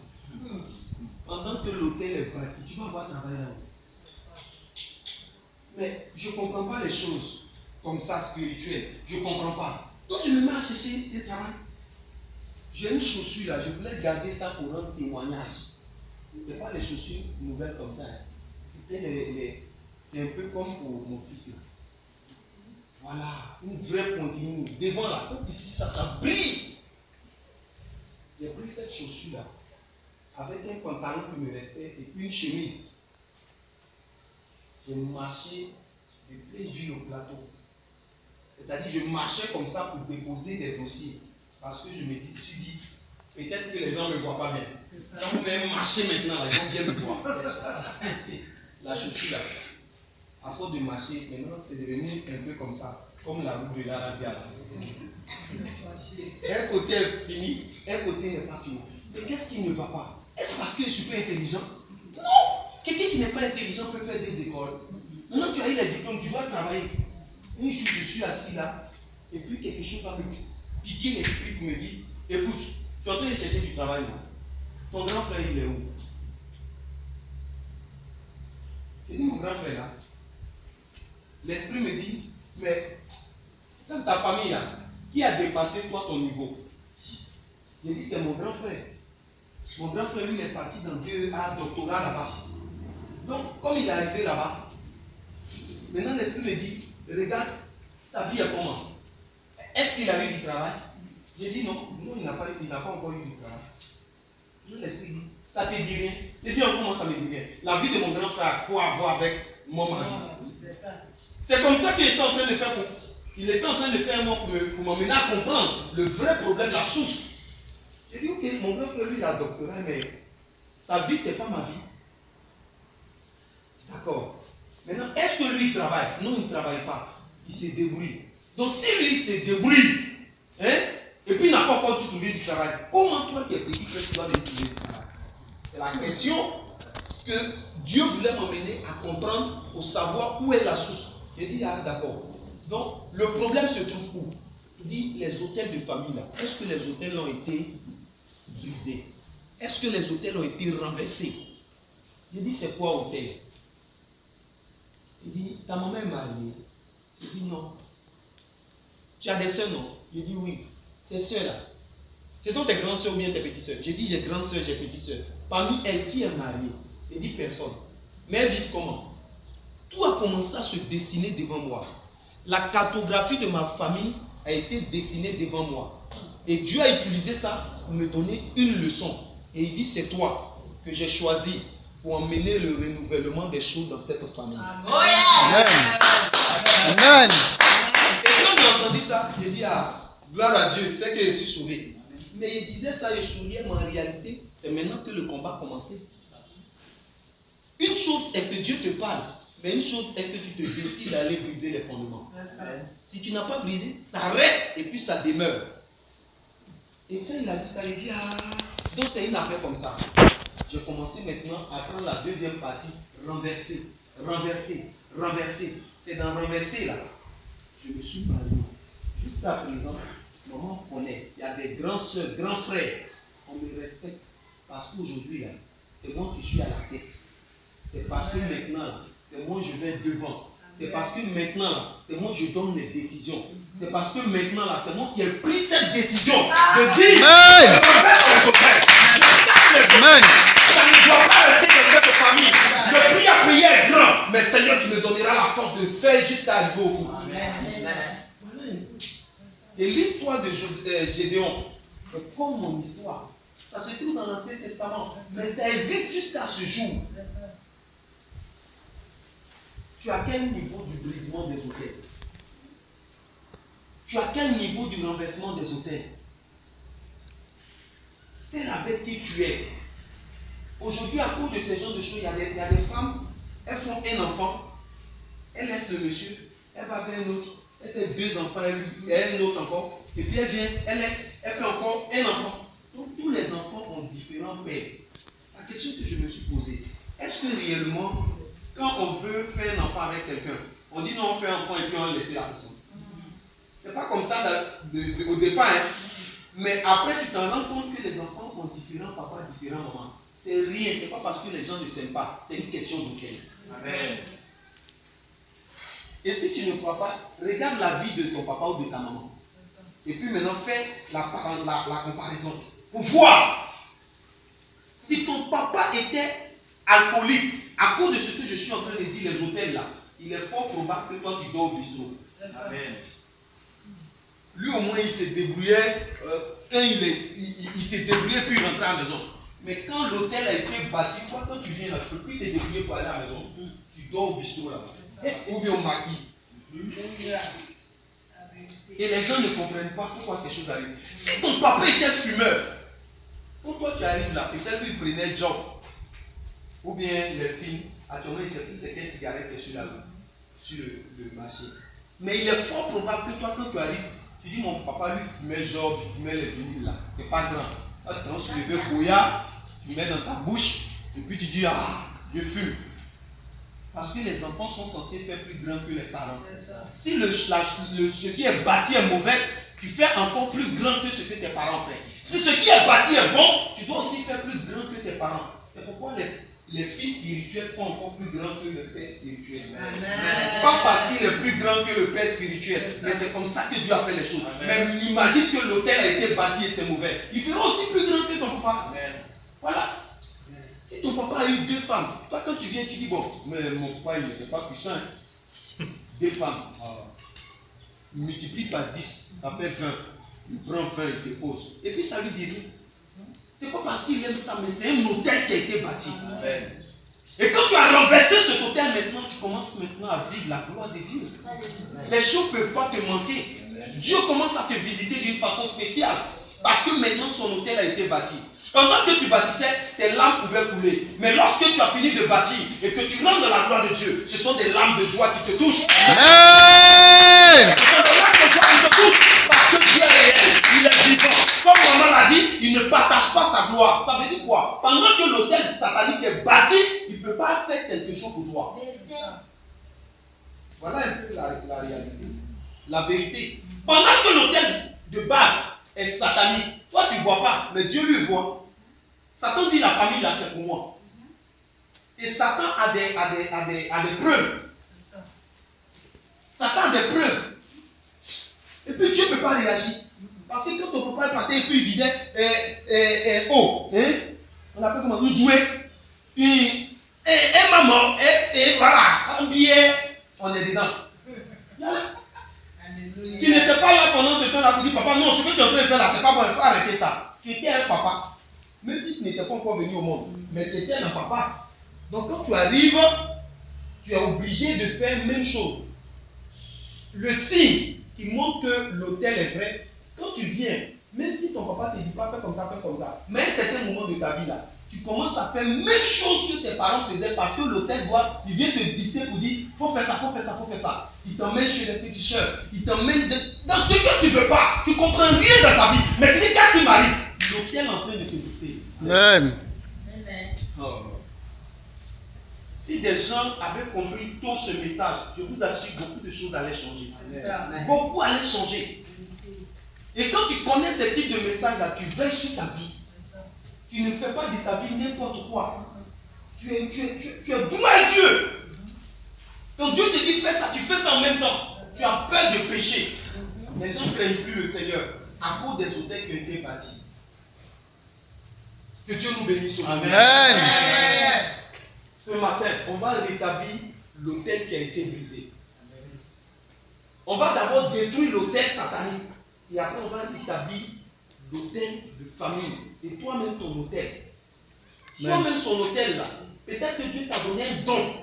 Pendant que l'hôtel est bâti, tu vas avoir travail là-haut. Mais je ne comprends pas les choses comme ça spirituelles. Je ne comprends pas. Donc je me mets à chercher du travail. J'ai une chaussure là, je voulais garder ça pour un témoignage. Ce n'est pas les chaussures nouvelles comme ça. C'est un peu comme pour mon fils là. Voilà, une vraie continue. Devant la côte ici, ça brille. J'ai pris cette chaussure là, avec un pantalon qui me restait et puis une chemise. J'ai marché de Tréville au plateau. C'est-à-dire, je marchais comme ça pour déposer des dossiers. Parce que je me suis dit, peut-être que les gens ne me voient pas bien. Quand vous m'avez marché maintenant, ils vont bien me voir. La chaussure là, à force de marcher, maintenant c'est devenu un peu comme ça, comme la route de l'Arabia. Un côté est fini, un côté n'est pas fini. Mais qu'est-ce qui ne va pas? Est-ce parce que je suis pas intelligent? Non! Quelqu'un qui n'est pas intelligent peut faire des écoles. Maintenant tu as eu les diplômes, tu dois travailler. Un jour je suis assis là, et puis quelque chose va me piquer l'esprit pour me dire, écoute, tu es en train de chercher du travail là. Ton grand frère il est où? J'ai dit mon grand frère là. L'esprit me dit, mais dans ta famille là, qui a dépassé toi ton niveau? J'ai dit c'est mon grand frère. Mon grand frère lui il est parti dans un doctorat là-bas. Donc comme il est arrivé là-bas, maintenant l'esprit me dit, regarde, sa vie est comment? Est-ce qu'il a eu du travail? J'ai dit non, il n'a pas encore eu du travail. Je l'esprit dit, ça te dit rien? J'ai dit comment ça me dit rien? La vie de mon grand frère a quoi à voir avec mon mari? C'est comme ça qu'il était en train de faire pour. Il était en train de faire moi pour m'amener à comprendre le vrai problème, la source. J'ai dit ok, mon grand frère lui il a un doctorat, mais Sa vie, ce n'est pas ma vie. D'accord. Maintenant, est-ce que lui travaille? Non, il ne travaille pas. Il se débrouille. Donc, si lui il se débrouille, hein, et puis il n'a pas encore tout trouvé du travail, comment toi qui es petit, que tu dois venir trouver du travail? C'est la question que Dieu voulait m'emmener à comprendre, pour savoir où est la source. J'ai dit, ah d'accord. Donc, le problème se trouve où? Il dit, les hôtels de famille là, est-ce que les hôtels ont été brisés? Est-ce que les hôtels ont été renversés? J'ai dit, c'est quoi hôtel? Il dit, ta maman est mariée. J'ai dit, non. Tu as des soeurs, non? J'ai dit, oui. Ces soeurs-là, ce sont tes grandes soeurs ou bien tes petites soeurs? J'ai dit, j'ai grandes soeurs, j'ai petites soeurs. Parmi elles, qui est mariée? J'ai dit, personne. Mais elles vivent comment? Tout a commencé à se dessiner devant moi. La cartographie de ma famille a été dessinée devant moi. Et Dieu a utilisé ça pour me donner une leçon. Et il dit, c'est toi que j'ai choisi pour emmener le renouvellement des choses dans cette famille. Amen. Amen. Et quand j'ai entendu ça, j'ai dit, ah, gloire à Dieu, c'est que je suis sauvé. Mais il disait ça, je souriais, mais en réalité, c'est maintenant que le combat a commencé. Une chose est que Dieu te parle, mais une chose est que tu te décides d'aller briser les fondements. Si tu n'as pas brisé, ça reste et puis ça demeure. Et quand il a dit ça, il dit, ah, donc c'est une affaire comme ça. J'ai commencé maintenant à prendre la deuxième partie, renverser, renverser, renverser. C'est dans renverser là. Je me suis marié. Jusqu'à présent, maman connaît. Il y a des grands soeurs, grands frères. On me respecte. Parce qu'aujourd'hui, là, c'est moi qui suis à la tête. C'est parce que maintenant, là, c'est moi je vais devant. C'est parce que maintenant, là, c'est moi je donne les décisions. C'est parce que maintenant, là, c'est moi qui ai pris cette décision de dire Amen. Amen. ça ne doit pas rester dans cette famille. Le prix à payer est grand, mais Seigneur, tu me donneras la force de faire jusqu'à arriver au bout. Et l'histoire de Gédéon, c'est comme mon histoire. Ça se trouve dans l'Ancien Testament, mais ça existe jusqu'à ce jour. Tu as quel niveau du brisement des hôtels? Tu as quel niveau du renversement des hôtels? Celle avec qui tu es. Aujourd'hui, à cause de ces genres de choses, il y a des femmes, elles font un enfant, elles laissent le monsieur, elle va vers un autre, elle fait 2 enfants, elle un autre encore, et puis elle vient, elle fait encore un enfant. Donc tous les enfants ont différents pères. La question que je me suis posée, est-ce que réellement, quand on veut faire un enfant avec quelqu'un, on dit non, on fait un enfant et puis on laisse la personne? C'est pas comme ça au départ, hein? Mais après tu t'en rends compte que les enfants ont différents papas, différents mamans. C'est rien, c'est pas parce que les gens ne s'aiment pas, c'est une question d'auquel. Amen. Et si tu ne crois pas, regarde la vie de ton papa ou de ta maman. Et puis maintenant fais la comparaison. Pour voir si ton papa était alcoolique, à cause de ce que je suis en train de dire, les hôtels là, il est fort probable que toi tu dors au bistrot. Amen. Lui au moins il se débrouillait, quand il s'est débrouillé puis il rentrait à la maison. Mais quand l'hôtel a été bâti, toi quand tu viens là, tu ne peux plus te débrouiller pour aller à la maison. Tu dors au bistrot là. Ou bien au maquis. Et les gens ne comprennent pas pourquoi ces choses arrivent. Si ton papa était fumeur, quand toi tu arrives là, peut-être qu'il prenait job. Ou bien les filles, actuellement il ne sait plus c'est quelle cigarette qui est sur le marché. Mais il est fort probable que toi quand tu arrives, tu dis mon papa lui fumait job, il fumait les vinyles là. C'est pas grand. Attends, tu le veux Goya, tu mets dans ta bouche, et puis tu dis ah, je fume. Parce que les enfants sont censés faire plus grand que les parents. Si ce qui est bâti est mauvais, tu fais encore plus grand que ce que tes parents font. Si ce qui est bâti est bon, tu dois aussi faire plus grand que tes parents. C'est pourquoi les fils spirituels font encore plus grand que le père spirituel. Amen. Pas parce qu'il est plus grand que le père spirituel, mais c'est comme ça que Dieu a fait les choses. Amen. Mais imagine que l'hôtel a été bâti et c'est mauvais. Il fera aussi plus grand que son papa. Amen. Voilà. Si ton papa a eu 2 femmes, toi quand tu viens, tu dis bon, mais mon papa il n'était pas puissant. 2 femmes. Il multiplie par 10, ça fait 20. Il prend 20, il dépose. Et puis ça lui dit rien. C'est pas parce qu'il aime ça, mais c'est un hôtel qui a été bâti. Amen. Et quand tu as renversé cet hôtel maintenant, tu commences maintenant à vivre la gloire de Dieu. Les choses ne peuvent pas te manquer. Dieu commence à te visiter d'une façon spéciale. Parce que maintenant son hôtel a été bâti. Pendant que tu bâtissais, tes larmes pouvaient couler. Mais lorsque tu as fini de bâtir et que tu rentres dans la gloire de Dieu, ce sont des larmes de joie qui te touchent. Amen. Ce sont des larmes de joie qui te touchent parce que Dieu est réel, il est vivant. Comme maman l'a dit, il ne partage pas sa gloire. Ça veut dire quoi? Pendant que l'hôtel satanique est bâti, il ne peut pas faire quelque chose pour toi. Voilà un peu la réalité. La vérité. Pendant que l'hôtel de base est satanique, toi tu ne vois pas, mais Dieu lui voit. Satan dit la famille là c'est pour moi. Et Satan a des preuves. Satan a des preuves. Et puis Dieu ne peut pas réagir. Parce que quand ton papa est parti et puis il disait on appelle comment? Nous jouer. Et maman, et voilà, on est dedans. Tu n'étais pas là pendant ce temps-là pour dire papa, non, ce que tu es en train de faire là, c'est pas bon, il faut arrêter ça. Tu étais un papa. Même si tu n'étais pas encore venu au monde, mais tu étais un papa. Donc quand tu arrives, tu es obligé de faire la même chose. Le signe qui montre que l'hôtel est vrai, quand tu viens, même si ton papa ne te dit pas fais comme ça, mais à un certain moment de ta vie là, tu commences à faire la même chose que tes parents faisaient parce que l'hôtel il vient te dicter pour dire faut faire ça, faut faire ça, faut faire ça. Il t'emmène chez les féticheurs, il t'emmène dans ce que tu ne veux pas, tu ne comprends rien dans ta vie, mais tu dis qu'est-ce qui m'arrive? L'hôtel est en train de te dicter. Amen. Oh. Si des gens avaient compris tout ce message, je vous assure beaucoup de choses allaient changer. Beaucoup allaient changer. Et quand tu connais ce type de message là, tu veilles sur ta vie. Tu ne fais pas de ta vie n'importe quoi. Tu es doué à Dieu. Donc Dieu te dit fais ça, tu fais ça en même temps. Tu as peur de pécher. Les gens ne craignent plus le Seigneur à cause des hôtels qui ont été bâtis. Que Dieu nous bénisse. Amen. Ce matin, on va rétablir l'autel qui a été brisé. On va d'abord détruire l'autel satanique. Et après, on va rétablir l'autel de famille. Et toi-même, ton autel. Soi-même, son autel là. Peut-être que Dieu t'a donné un don.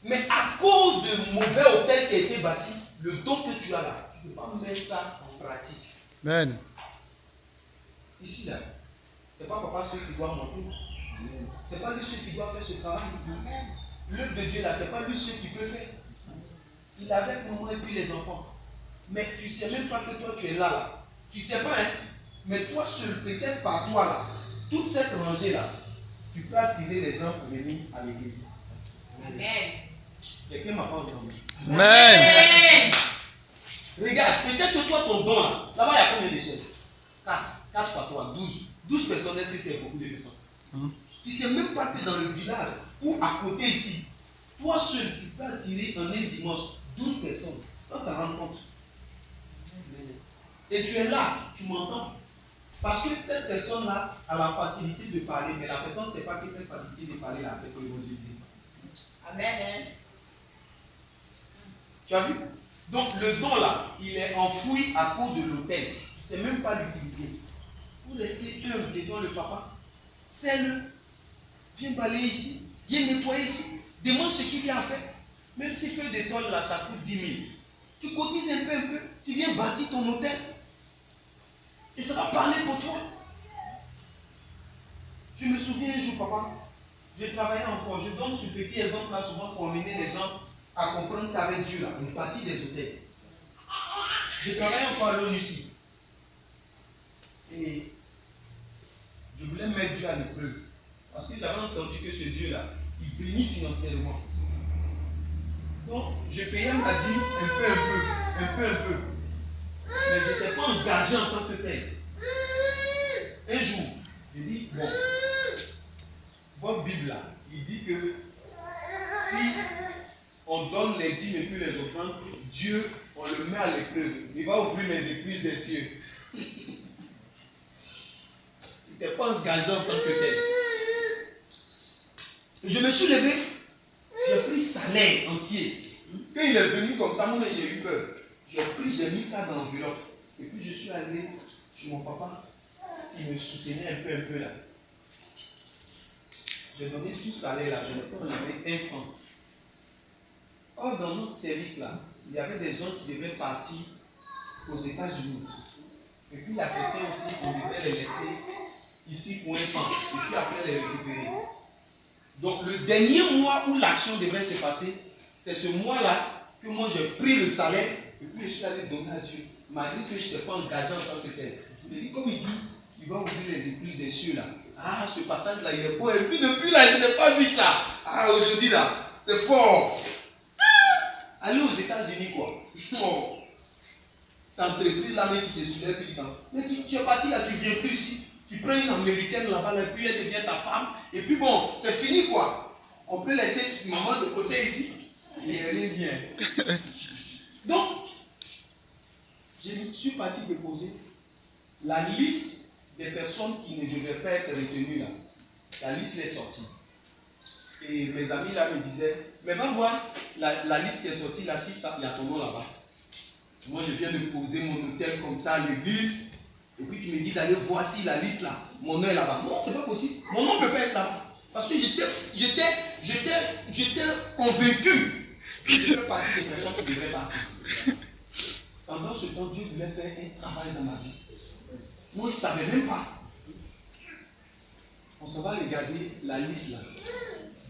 Mais à cause de mauvais autel qui a été bâti, le don que tu as là, tu ne peux pas mettre ça en pratique. Amen. Ici là, c'est pas papa seul qui doit monter. C'est pas lui seul qui doit faire ce travail. L'œuvre de Dieu là, c'est pas lui seul qui peut faire. Il est avec maman et puis les enfants. Mais tu ne sais même pas que toi tu es là. Tu ne sais pas, hein. Mais toi seul, peut-être par toi là, toute cette rangée là, tu peux attirer les gens pour venir à l'église. Amen. Quelqu'un m'a pas entendu. Amen. Regarde, peut-être que toi ton don là, là-bas il y a combien de chaises? 4. 4 fois 3, 12. 12 personnes, est-ce que c'est beaucoup de personnes? Tu ne sais même pas que dans le village ou à côté ici, toi seul, tu peux attirer en un dimanche 12 personnes sans t'en rendre compte. Et tu es là, tu m'entends. Parce que cette personne-là a la facilité de parler, mais la personne ne sait pas que cette facilité de parler là, c'est pour l'évangéliser. Amen. Tu as vu? Donc le don là, il est enfoui à cause de l'autel. Tu ne sais même pas l'utiliser. Pour rester humble devant le papa, c'est-le. Viens balayer ici, viens nettoyer ici. Demande ce qu'il y a à faire. Même si feu de tôle là, ça coûte 10 000. Tu cotises un peu, tu viens bâtir ton hôtel. Et ça va parler pour toi. Je me souviens un jour, papa, je travaillais encore. Je donne ce petit exemple là souvent pour amener les gens à comprendre qu'avec Dieu là, on bâtit des hôtels. Je travaillais encore à l'ONU ici. Et je voulais mettre Dieu à l'épreuve. Parce que j'avais entendu que ce Dieu-là, il bénit financièrement. Donc, je payais ma dîme un peu. Mais je n'étais pas engagé en tant que tel. Un jour, j'ai dit, bon, votre Bible là, il dit que si on donne les dîmes et puis les offrandes, Dieu, on le met à l'épreuve. Il va ouvrir les écluses des cieux. Je n'étais pas engagé en tant que tel. Je me suis levé, j'ai pris salaire entier. Quand il est venu comme ça, moi j'ai eu peur. J'ai mis ça dans l'enveloppe. Et puis je suis allé chez mon papa, qui me soutenait un peu là. J'ai donné tout salaire là, je n'ai pas enlevé un franc. Or, dans notre service là, il y avait des gens qui devaient partir aux États-Unis. Et puis il y a certains aussi qu'on devait les laisser ici pour un temps. Et puis après les récupérer. Donc le dernier mois où l'action devrait se passer, c'est ce mois-là que moi j'ai pris le salaire et puis je suis allé donner à Dieu. Malgré que je n'étais pas engagé en tant que tel. Je dis, comme il dit, il va ouvrir les écluses des cieux là. Ah, ce passage-là, il est beau. Et puis depuis là, je n'ai pas vu ça. Ah, aujourd'hui là, c'est fort. Allez aux États-Unis quoi. Oh. Cette entreprise-là, mais qui te soulève, puis mais tu es parti là, tu ne viens plus ici. Tu prends une américaine là-bas, et puis elle devient ta femme. Et puis bon, c'est fini quoi. On peut laisser maman de côté ici. Et elle vient. Donc, je suis parti déposer la liste des personnes qui ne devaient pas être retenues là. La liste est sortie. Et mes amis là me disaient, mais va voir la liste qui est sortie là, si il y a ton nom là-bas. Moi je viens de poser mon hôtel comme ça à l'église. Et puis tu me dis d'aller voir si la liste là, mon nom est là-bas. Non, c'est pas possible. Mon nom ne peut pas être là-bas. Parce que j'étais convaincu que je fais partie des personnes qui devraient partir. Pendant ce temps, Dieu voulait faire un travail dans ma vie. Moi, je ne savais même pas. On s'en va regarder la liste là,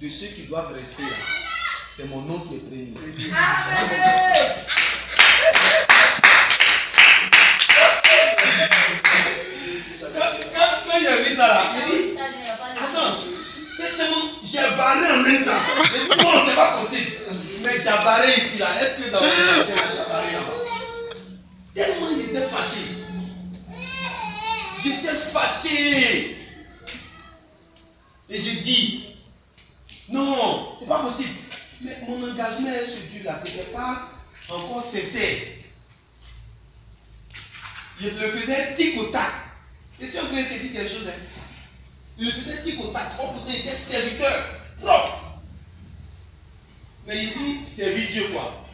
de ceux qui doivent rester là. C'est mon nom qui est prévu. Quand j'ai vu ça là, j'ai dit, attends, c'est mon, j'ai barré en même temps. J'ai dit, non, c'est pas possible. Mais tu as barré ici là, est-ce que dans le tu as barré là-bas? Tellement j'étais fâché. J'étais fâché. Et j'ai dit, non, c'est pas possible. Mais mon engagement sur Dieu là, c'était pas encore cessé. Je le faisais tic au tac. Et si on voulait te dire quelque chose, hein, je le faisais tic au tac. Oh putain, il était serviteur propre. Mais il dit, servir Dieu quoi.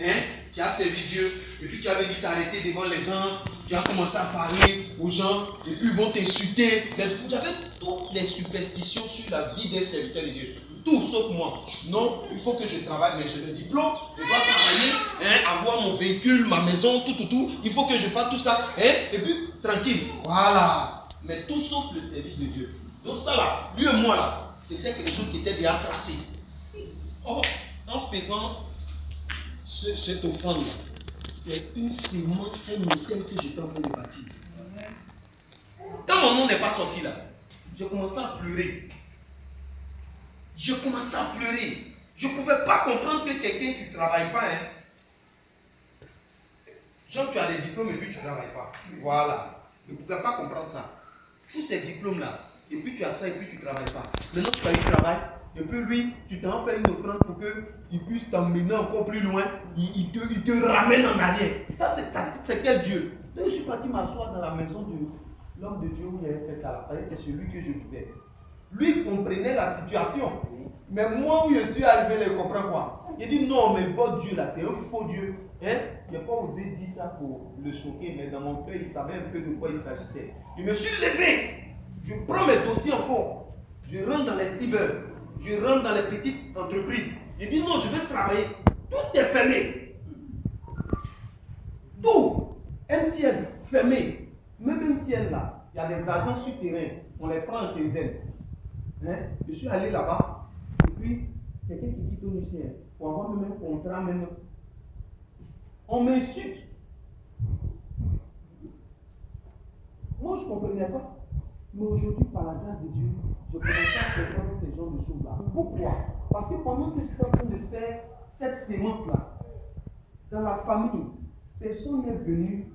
Hein? Tu as servi Dieu, et puis tu avais dit t'arrêter devant les gens, tu as commencé à parler aux gens, et puis ils vont t'insulter. J'avais toutes les superstitions sur la vie des serviteurs de Dieu. Tout sauf moi. Non, il faut que je travaille, mais j'ai le diplôme, je dois travailler, hein, avoir mon véhicule, ma maison, tout. Il faut que je fasse tout ça, hein, et puis tranquille. Voilà. Mais tout sauf le service de Dieu. Donc ça là, lui et moi là, c'était quelque chose qui était déjà tracé. Or, en faisant cette offrande-là, c'est une sémence, un hôtel que j'étais en train de bâtir. Quand mon nom n'est pas sorti là, j'ai commencé à pleurer. Je commençais à pleurer. Je ne pouvais pas comprendre que quelqu'un qui ne travaille pas, hein. Genre, tu as des diplômes et puis tu ne travailles pas. Voilà. Je ne pouvais pas comprendre ça. Tous ces diplômes-là, et puis tu as ça et puis tu ne travailles pas. Maintenant, tu as eu travail, et puis lui, tu t'en fais une offrande pour qu'il puisse t'emmener encore plus loin. Il te ramène en arrière. Ça, c'est quel Dieu? Donc, je suis parti m'asseoir dans la maison de l'homme de Dieu où il avait fait ça. C'est celui que je vivais. Lui comprenait la situation. Mais moi où je suis arrivé, il comprend quoi? Il dit non, mais votre Dieu là, c'est un faux Dieu. Hein? Il n'a pas osé dire ça pour le choquer, mais dans mon cœur, il savait un peu de quoi il s'agissait. Je me suis levé. Je prends mes dossiers encore. Je rentre dans les cyber. Je rentre dans les petites entreprises. Je dis non, je vais travailler. Tout est fermé. Tout. MTN, fermé. Même MTN là, il y a des agents souterrains. On les prend en quinzaine. Hein? Je suis allé là-bas. Et puis, quelqu'un qui dit au lycéen, pour avoir même un contrat, même. On m'insulte. Moi, je ne comprenais pas. Mais aujourd'hui, par la grâce de Dieu, je commençais à comprendre ces genres de choses-là. Pourquoi? Parce que pendant que j'étais en train de faire cette sémence-là, dans la famille, personne n'est venu.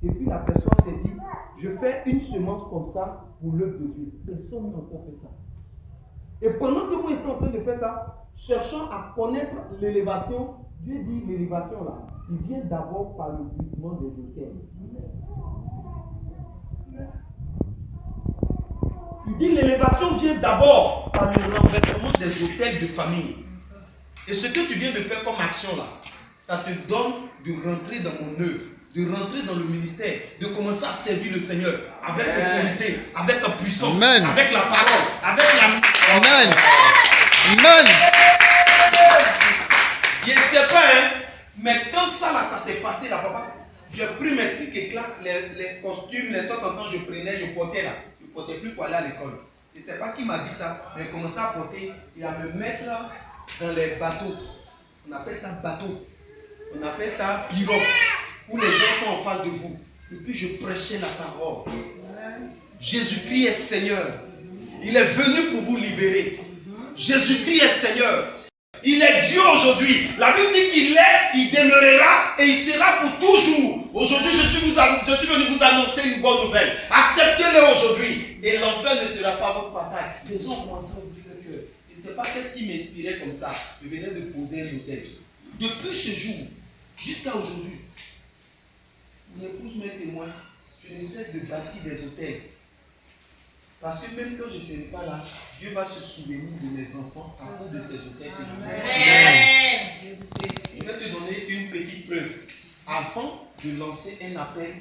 Et puis la personne s'est dit, je fais une semence comme ça pour l'œuvre de Dieu. Personne n'a encore fait ça. Et pendant que moi j'étais en train de faire ça, cherchant à connaître l'élévation, Dieu dit l'élévation là, il vient d'abord par le brisement des autels. Il dit l'élévation vient d'abord par le renversement des autels de famille. Et ce que tu viens de faire comme action là, ça te donne de rentrer dans mon œuvre, de rentrer dans le ministère, de commencer à servir le Seigneur avec autorité, avec la puissance, Amen. avec la parole, avec la... Amen. Amen. Je ne sais pas, hein, mais quand ça là, ça s'est passé là, papa, J'ai pris mes trucs éclats, les costumes, les temps en temps je prenais, je portais là. Je ne portais plus pour aller à l'école. Je ne sais pas qui m'a dit ça, mais j'ai commencé à porter et à me mettre dans les bateaux. On appelle ça bateau. On appelle ça pirogue, où les gens sont en face de vous. Et puis je prêchais la parole. Jésus-Christ est Seigneur. Il est venu pour vous libérer. Jésus-Christ est Seigneur. Il est Dieu aujourd'hui. La Bible dit qu'il est, il demeurera et il sera pour toujours. Aujourd'hui, je suis venu vous annoncer une bonne nouvelle. Acceptez-le aujourd'hui. Et l'enfer ne sera pas votre bataille. Les gens commencent à ouvrir le cœur. Je ne sais pas qu'est-ce qui m'inspirait comme ça. Je venais de poser un hôtel. Depuis ce jour, jusqu'à aujourd'hui, mon épouse m'est témoin. Je ne cesse de bâtir des hôtels. Parce que même quand je ne serai pas là, Dieu va se souvenir de mes enfants à cause de ces hôtels que je vais. Je vais te donner une petite preuve. Avant de lancer un appel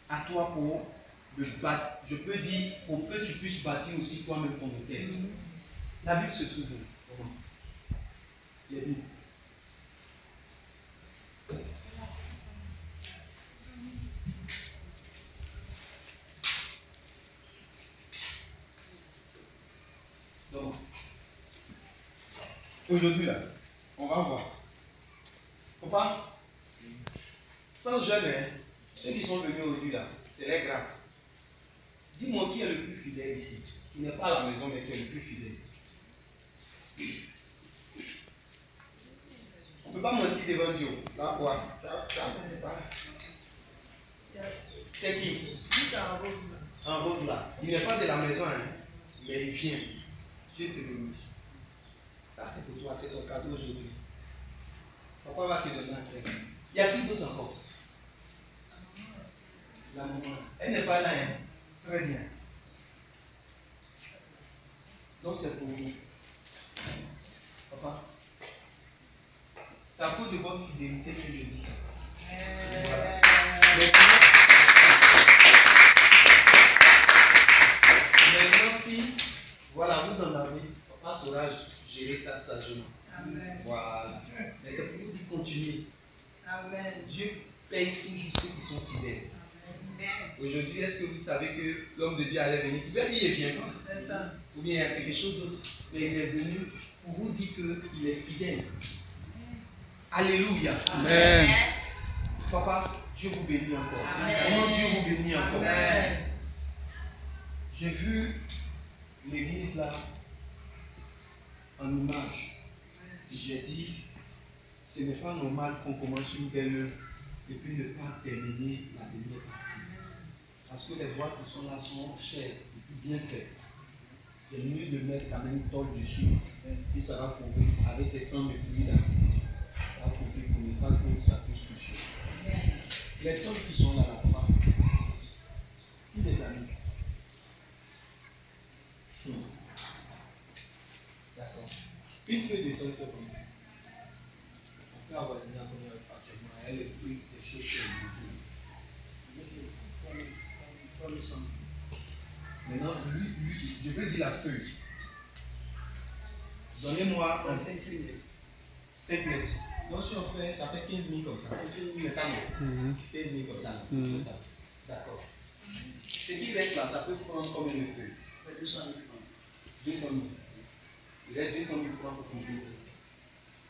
à toi pour le bâtir, je peux dire pour que tu puisses bâtir aussi toi-même ton hôtel. La Bible se trouve où? Comment? Il y a une. Donc, aujourd'hui là, on va voir. Papa, sans jamais, ceux qui sont venus aujourd'hui là, c'est la grâce. Dis-moi qui est le plus fidèle ici, qui n'est pas à la maison mais qui est le plus fidèle. On ne peut pas mentir devant Dieu. Là quoi? C'est qui? En rose là. Il n'est pas de la maison, hein, mais il vient. Dieu te bénisse. Ça c'est pour toi, c'est ton cadeau aujourd'hui. Papa va te donner un clé. Il y a qui d'autre encore? La maman. Elle n'est pas là, hein? Très bien. Donc c'est pour vous. Papa, c'est à cause de votre fidélité que je dis ça. Voilà. Maintenant, si, voilà, vous en avez, papa saura gérer ça sagement. Amen. Voilà. Mais c'est pour vous dire continuer. Amen. Dieu paye toujours ceux qui sont fidèles. Aujourd'hui, est-ce que vous savez que l'homme de Dieu allait venir? Il va dire, il vient pas. Ou bien il y a quelque chose d'autre. Mais il est venu pour vous dire qu'il est fidèle. Alléluia. Amen. Papa, Dieu vous bénit encore. Amen. Dieu vous bénit encore. Amen. J'ai vu l'église là en image. J'ai dit, ce n'est pas normal qu'on commence une belle œuvre et puis ne pas terminer la dernière partie. Parce que les boîtes qui sont là sont chères et puis bien faites. C'est mieux de mettre quand même une tôle dessus, puis ça va couvrir avec ces temps de pluie là. Ça va couvrir pour ne pas que ça puisse toucher. Les tôles qui sont là là-bas, qui les a mis? D'accord. Une feuille de tôle fait comme ça. On peut avoisiner à combien actuellement. Elle est pris des choses sur le maintenant, lui, je veux dire la feuille. Donnez-moi un 5 mètres. 5 mètres. Donc si on fait, ça fait 15 000 comme ça. C'est ça, non? 15 000 comme ça. C'est ça. D'accord. Ce qui reste là, ça peut prendre combien de feuilles? 200 000 francs. 200 000. Il reste 200 000 francs pour compléter.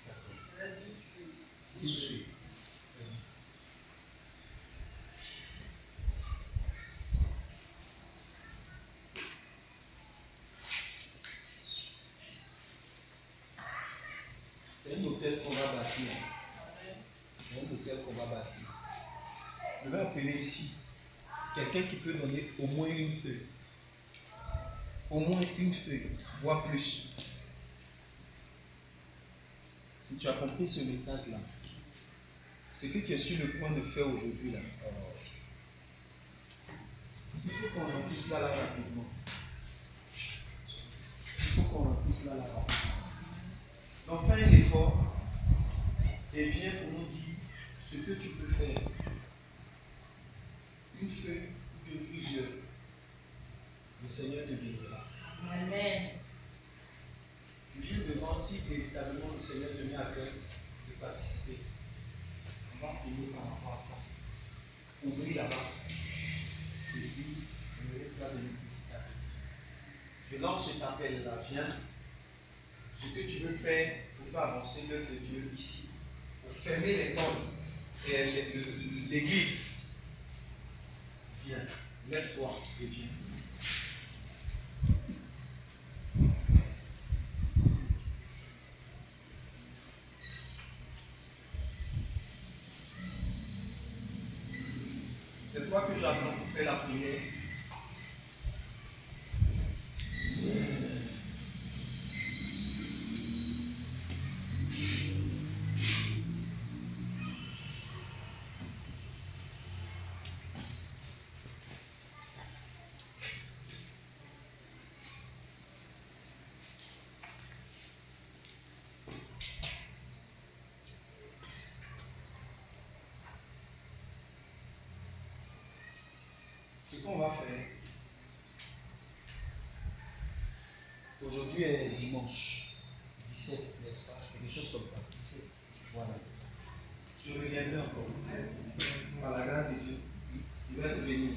D'accord. Il reste 12 feuilles. C'est un hôtel qu'on va bâtir. C'est un hôtel qu'on va bâtir. Je vais appeler ici quelqu'un qui peut donner au moins une feuille. Au moins une feuille, voire plus. Si tu as compris ce message-là, ce que tu es sur le point de faire aujourd'hui, là, il faut qu'on remplisse là rapidement. Il faut qu'on remplisse là rapidement. Donc fais un effort et viens pour nous dire ce que tu peux faire. Une feuille ou plusieurs. Le Seigneur te bénira. Amen. Viens devant si véritablement le Seigneur te met à cœur de participer. On va prier par rapport à ça. ouvrir là-bas. Et puis, je me laisse là de lui. Je lance cet appel-là, viens. Ce que tu veux faire pour faire avancer l'œuvre de Dieu ici, pour fermer les portes et l'église. Viens, lève-toi et viens. C'est toi que j'attends pour faire la prière. Ce qu'on va faire, aujourd'hui est dimanche 17, n'est-ce pas? Quelque chose comme ça. 17. Voilà. Je reviendrai encore. Par la grâce de Dieu, il va revenir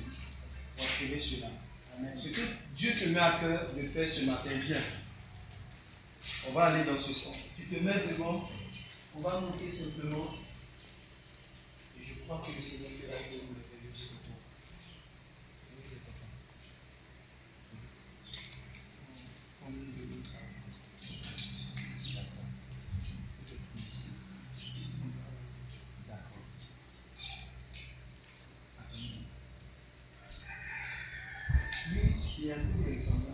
pour achever cela. Amen. Ce que Dieu te met à cœur de faire ce matin, viens. On va aller dans ce sens. Tu te mets devant, on va monter simplement. Et je crois que le Seigneur fera que vous le faites aussi pour toi. Lui, il y a un peu d'exemple.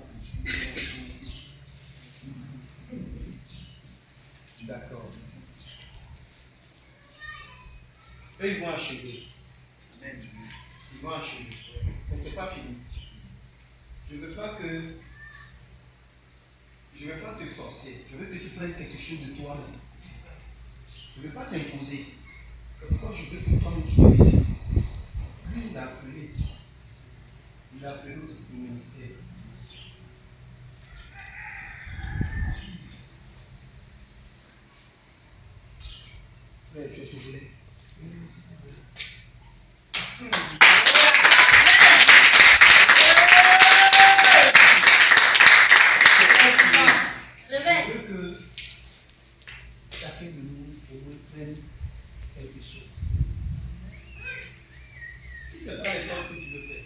D'accord. Eux, ils vont achever. Amen. Ils vont achever. Mais ce n'est pas fini. Je ne veux pas te forcer. Je veux que tu prennes quelque chose de toi-même. Je ne veux pas t'imposer. C'est pourquoi je veux que toi-même tu te décides. Lui, il a appelé. Il a appelé aussi le ministère. Frère, je te voulais. Je veux que chacun de nous prenne quelque chose. Si ce n'est pas le temps que tu veux faire,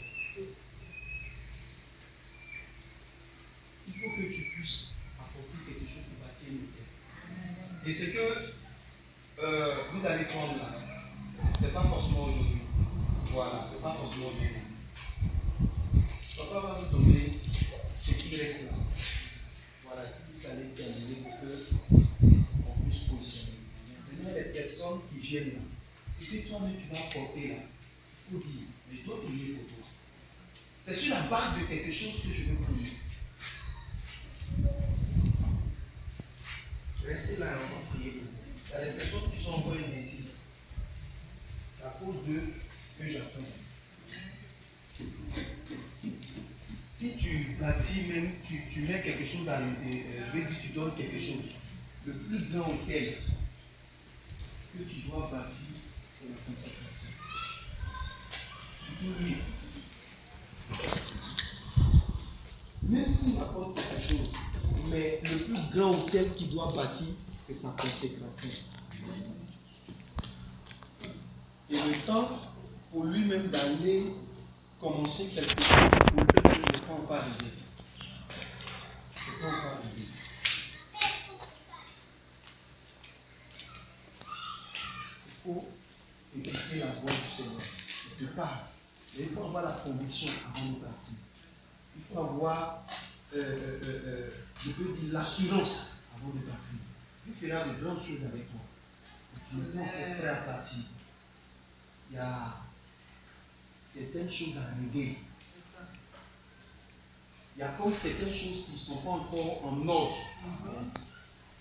il faut que tu puisses apporter quelque chose pour bâtir une terre. Et ce que vous allez prendre là, ce n'est pas forcément aujourd'hui. Voilà, ce n'est pas forcément aujourd'hui. Papa va vous donner ce qui reste là. Voilà, vous allez terminer pour qu'on puisse positionner. Maintenant, les personnes qui viennent là, ce que toi-même tu vas apporter là, il faut dire, mais je dois prier pour toi. C'est sur la base de quelque chose que je veux prier. Restez là et on va prier pour vous. Il y a des personnes qui sont encore indécises. C'est à cause d'eux que j'attends. Si tu bâtis même, tu mets quelque chose à l'intérieur, je vais dire tu donnes quelque chose. Le plus grand hôtel que tu dois bâtir, c'est la consécration. Surtout lui. Même s'il apporte quelque chose, mais le plus grand hôtel qu'il doit bâtir, c'est sa consécration. Et le temps pour lui-même d'aller commencer quelque chose, pour lui-même, il n'est pas encore arrivé. C'est pas encore arrivé. Il faut écouter la voix du Seigneur. Il te parle. Mais il faut avoir la conviction avant de partir. Il faut avoir, je peux dire, l'assurance avant de partir. Tu feras de grandes choses avec toi. Tu n'es pas encore prêt à partir. Il y a certaines choses à régler. Il y a comme certaines choses qui ne sont pas encore en ordre,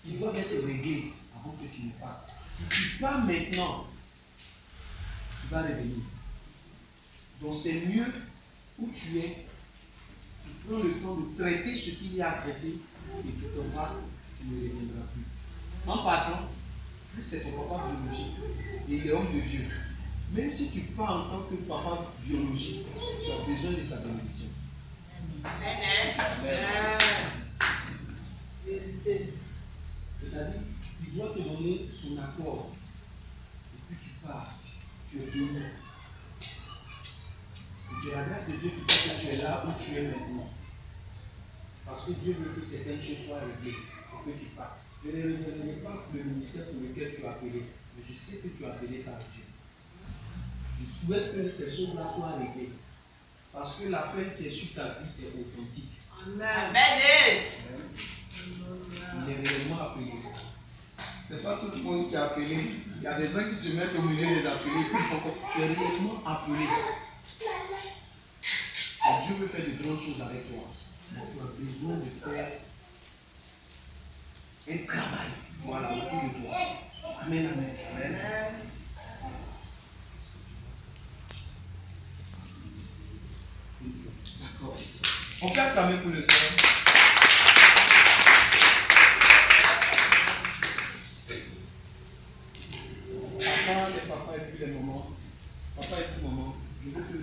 qui doivent être réglées avant que tu ne partes. Si tu pars maintenant, tu vas revenir. Donc c'est mieux où tu es, tu prends le temps de traiter ce qu'il y a à traiter et tu te vas, tu ne reviendras plus. En partant, plus c'est ton papa biologique et il est homme de Dieu. Même si tu pars en tant que papa biologique, tu as besoin de sa bénédiction. C'est-à-dire, il doit te donner son accord. Et puis tu pars, tu es béni. Et c'est la grâce de Dieu qui fait que tu es là où tu es maintenant. Parce que Dieu veut que certaines choses soient réglées pour que tu partes. Je ne reconnais pas le ministère pour lequel tu as appelé, mais je sais que tu as appelé par Dieu. Je souhaite que ces choses-là soient réglées. Parce que l'appel qui est sur ta vie est authentique. Amen. Il est réellement appelé. Ce n'est pas tout le monde qui est appelé. Il y a des gens qui se mettent au milieu des appelés. Tu es réellement appelé. Et Dieu veut faire de grandes choses avec toi. Mais tu as besoin de faire un travail. Voilà, autour de toi. Amen, amen. Amen. D'accord. On garde ta main pour le faire. Papa, les papas et puis les mamans. Papa et puis maman. Je veux que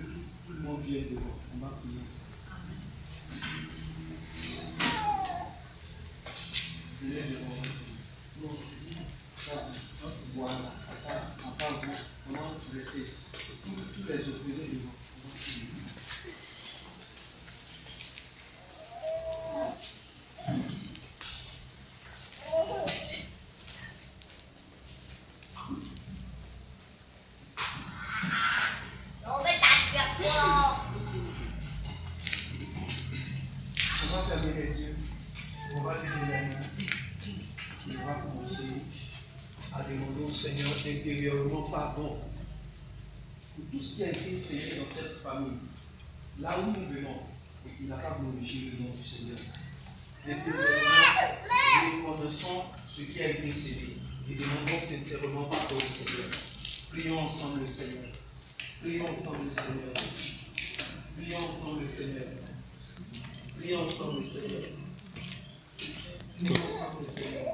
tout le monde vienne devant. On va prier ensemble. Viens devant. Voilà. Papa, vous. Comment tu restes? Tous les autres, venez devant. On va prier. On va fermer les yeux. On va lever la main. On va commencer à demander au Seigneur intérieurement pardon pour tout ce qui a été semé dans cette famille, là où nous venons, et qui n'a pas glorifié le nom du Seigneur. Intérieurement, reconnaissons ce qui a été semé et demandons sincèrement pardon au Seigneur. Prions ensemble le Seigneur. Prions ensemble le Seigneur. Prions ensemble le Seigneur. Prions ensemble le Seigneur. Prions ensemble le Seigneur.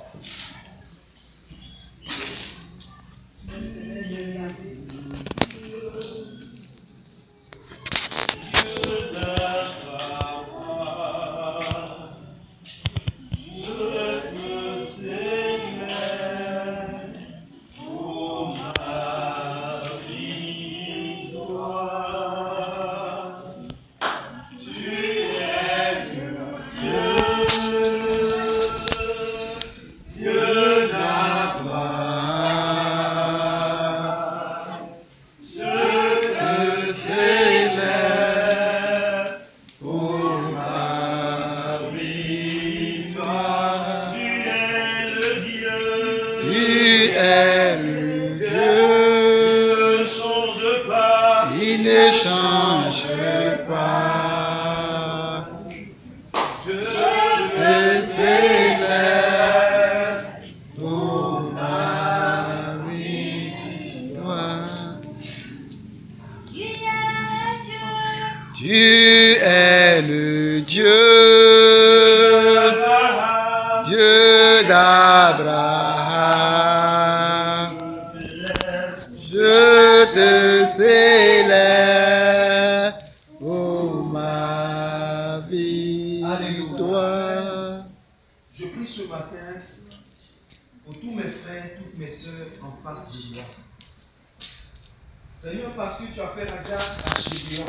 Seigneur, parce que tu as fait la grâce à Gédéon,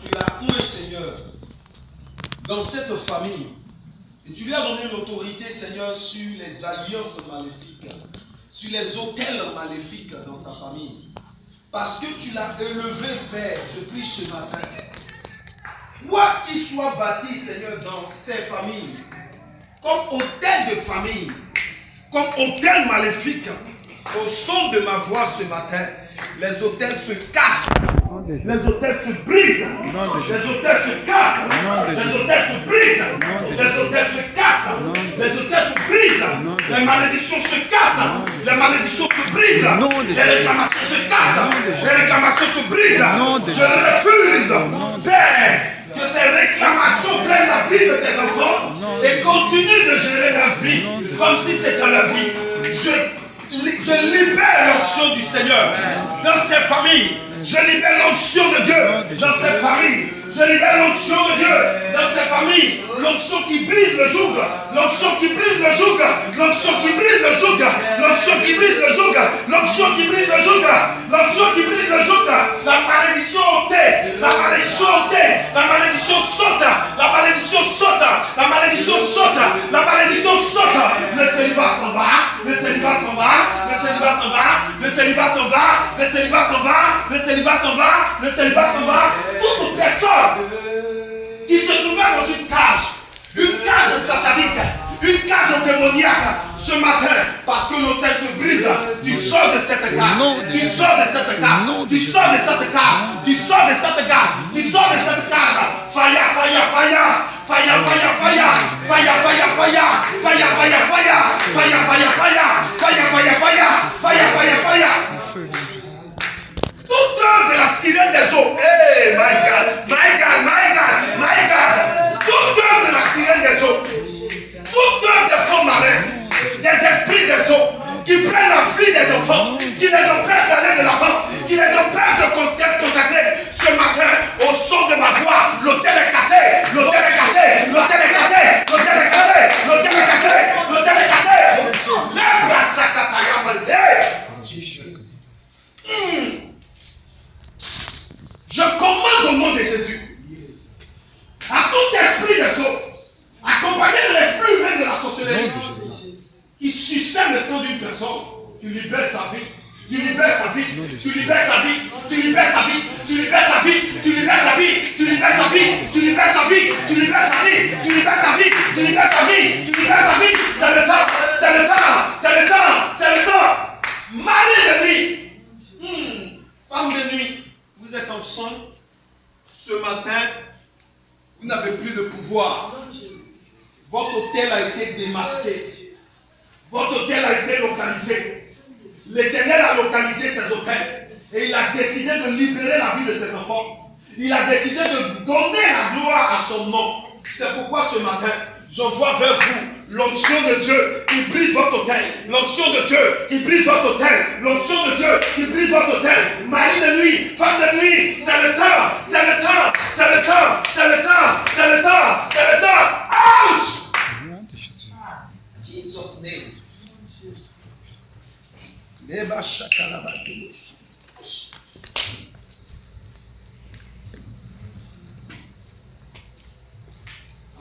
tu l'as oué, Seigneur, dans cette famille. Et tu lui as donné l'autorité, Seigneur, sur les alliances maléfiques, sur les autels maléfiques dans sa famille. Parce que tu l'as élevé, Père, je prie ce matin. Quoi qu'il soit bâti, Seigneur, dans ces familles, comme autel de famille, comme autel maléfique, au son de ma voix ce matin, les autels se cassent, les autels se brisent, les autels se cassent, les autels se brisent, les autels se cassent, les autels se brisent, les malédictions se cassent, les malédictions se brisent, les réclamations se cassent, les réclamations se brisent. Je refuse, Père, que ces réclamations prennent la vie de tes enfants et continuent de gérer la vie comme si c'était la vie. Je Je libère l'onction du Seigneur dans ces familles. Je libère l'onction de Dieu dans ces familles. Je libère l'onction de Dieu dans ces familles. L'onction qui brise le joug. L'onction qui brise le joug. L'onction qui brise le joug. L'onction qui brise le joug. L'onction qui brise le joug. L'onction qui brise le joug. La malédiction ôtée. La malédiction ôtée. La malédiction saute. La malédiction saute. La malédiction saute. La malédiction saute. Le célibat s'en va. Le célibat s'en va. Le célibat s'en va. Le célibat s'en va. Le célibat s'en va. Le célibat s'en va. Le célibat s'en va. Toute personne qui se trouvait dans une cage satanique, une cage démoniaque ce matin, parce que l'autel se brise, tu sors de cette cage, tu sors de cette cage, tu sors de cette cage, tu sors de cette cage, tu sors de cette cage. Fire, fire, fire, fire, fire, fire, fire, fire, fire, fire, fire, fire, fire, fire, fire, fire, fire, fire. Toute œuvre de la sirène des eaux. Hey, my God, my God, my God, my God. Toute œuvre de la sirène des eaux. Toute œuvre des fonds marins, des esprits des eaux, qui prennent la vie des enfants, qui les empêchent d'aller de l'avant, qui les empêchent de consacrer. Ce matin, au son de ma voix, l'autel est cassé, l'autel est cassé, l'autel est cassé, l'autel est cassé, l'autel est cassé, l'autel est cassé. Lève la sakataya mandé. Je commande au nom de Jésus à tout esprit de sceau, accompagné de l'esprit humain de la sorcellerie, qui sucait le sang d'une personne, tu libères sa vie, tu libères sa vie, tu libères sa vie, tu libères sa vie, tu libères sa vie, tu libères sa vie, tu libères sa vie, tu libères sa vie, tu libères sa vie, tu libères sa vie, tu libères sa vie, tu libères sa vie. C'est le temps, c'est le temps, c'est le temps, c'est le temps. Mari de nuit, femme de nuit, vous êtes ensemble, ce matin, vous n'avez plus de pouvoir. Votre hôtel a été démasqué. Votre hôtel a été localisé. L'Éternel a localisé ses hôtels. Et il a décidé de libérer la vie de ses enfants. Il a décidé de donner la gloire à son nom. C'est pourquoi ce matin, j'envoie vers vous l'onction de Dieu qui brise votre hôtel. L'onction de Dieu qui brise votre hôtel. L'onction de Dieu qui brise votre hôtel. Mari de nuit, femme de nuit, c'est le temps, c'est le temps, c'est le temps, c'est le temps, c'est le temps, c'est le temps. Out! Jesus name.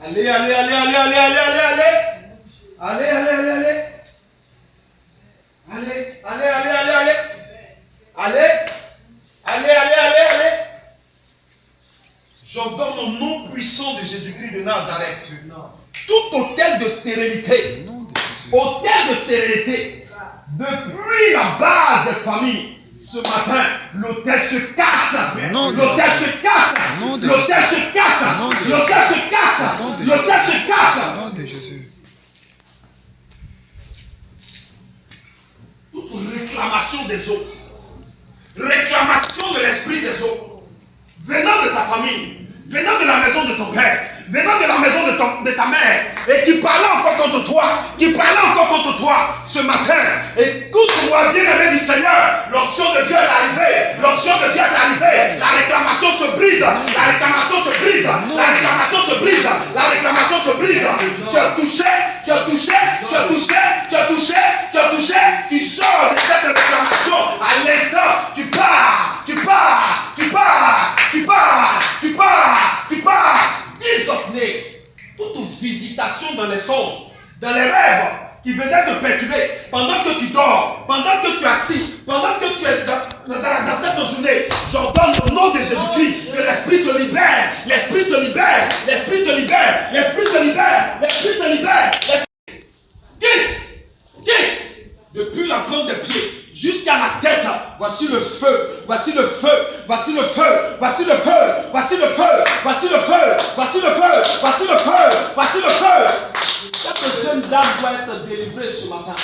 Allez, allez, allez, allez, allez, allez, allez, allez. Allez, allez, allez, allez. Allez, allez, allez, allez, allez. Allez, allez, allez, allez, allez. J'ordonne au nom puissant de Jésus-Christ de Nazareth. Tout hôtel de stérilité, depuis la base de famille, ce matin, l'hôtel se casse. L'hôtel se casse. L'hôtel se casse. L'hôtel se casse. L'hôtel se casse. Nom de Jésus. Toute réclamation des eaux, réclamation de l'esprit des eaux, venant de ta famille, venant de la maison de ton père, venant de la maison de ta mère, et qui parlait encore contre toi, ce matin, écoute-moi, bien-aimé du Seigneur, l'onction de Dieu est arrivée, l'onction de Dieu est arrivée, la réclamation se brise, la réclamation se brise, la réclamation se brise, la réclamation se brise. Tu as touché, tu as touché, tu as touché, tu as touché, tu as touché, tu sors de cette réclamation, à l'instant, tu pars, tu pars, tu pars, tu pars, tu pars, tu pars. Jesus name. Toute visitation dans les songes, dans les rêves qui venaient te perturber pendant que tu dors, pendant que tu es assis, pendant que tu es dans cette journée, j'ordonne au nom de Jésus-Christ que l'Esprit te libère, l'Esprit te libère, l'Esprit te libère, l'Esprit te libère, l'Esprit te libère. Quitte, depuis la plante des pieds jusqu'à la tête, voici le feu, voici le feu, voici le feu, voici le feu, voici le feu, voici le feu, voici le feu, voici le feu, voici le feu. Cette jeune dame doit être délivrée ce matin.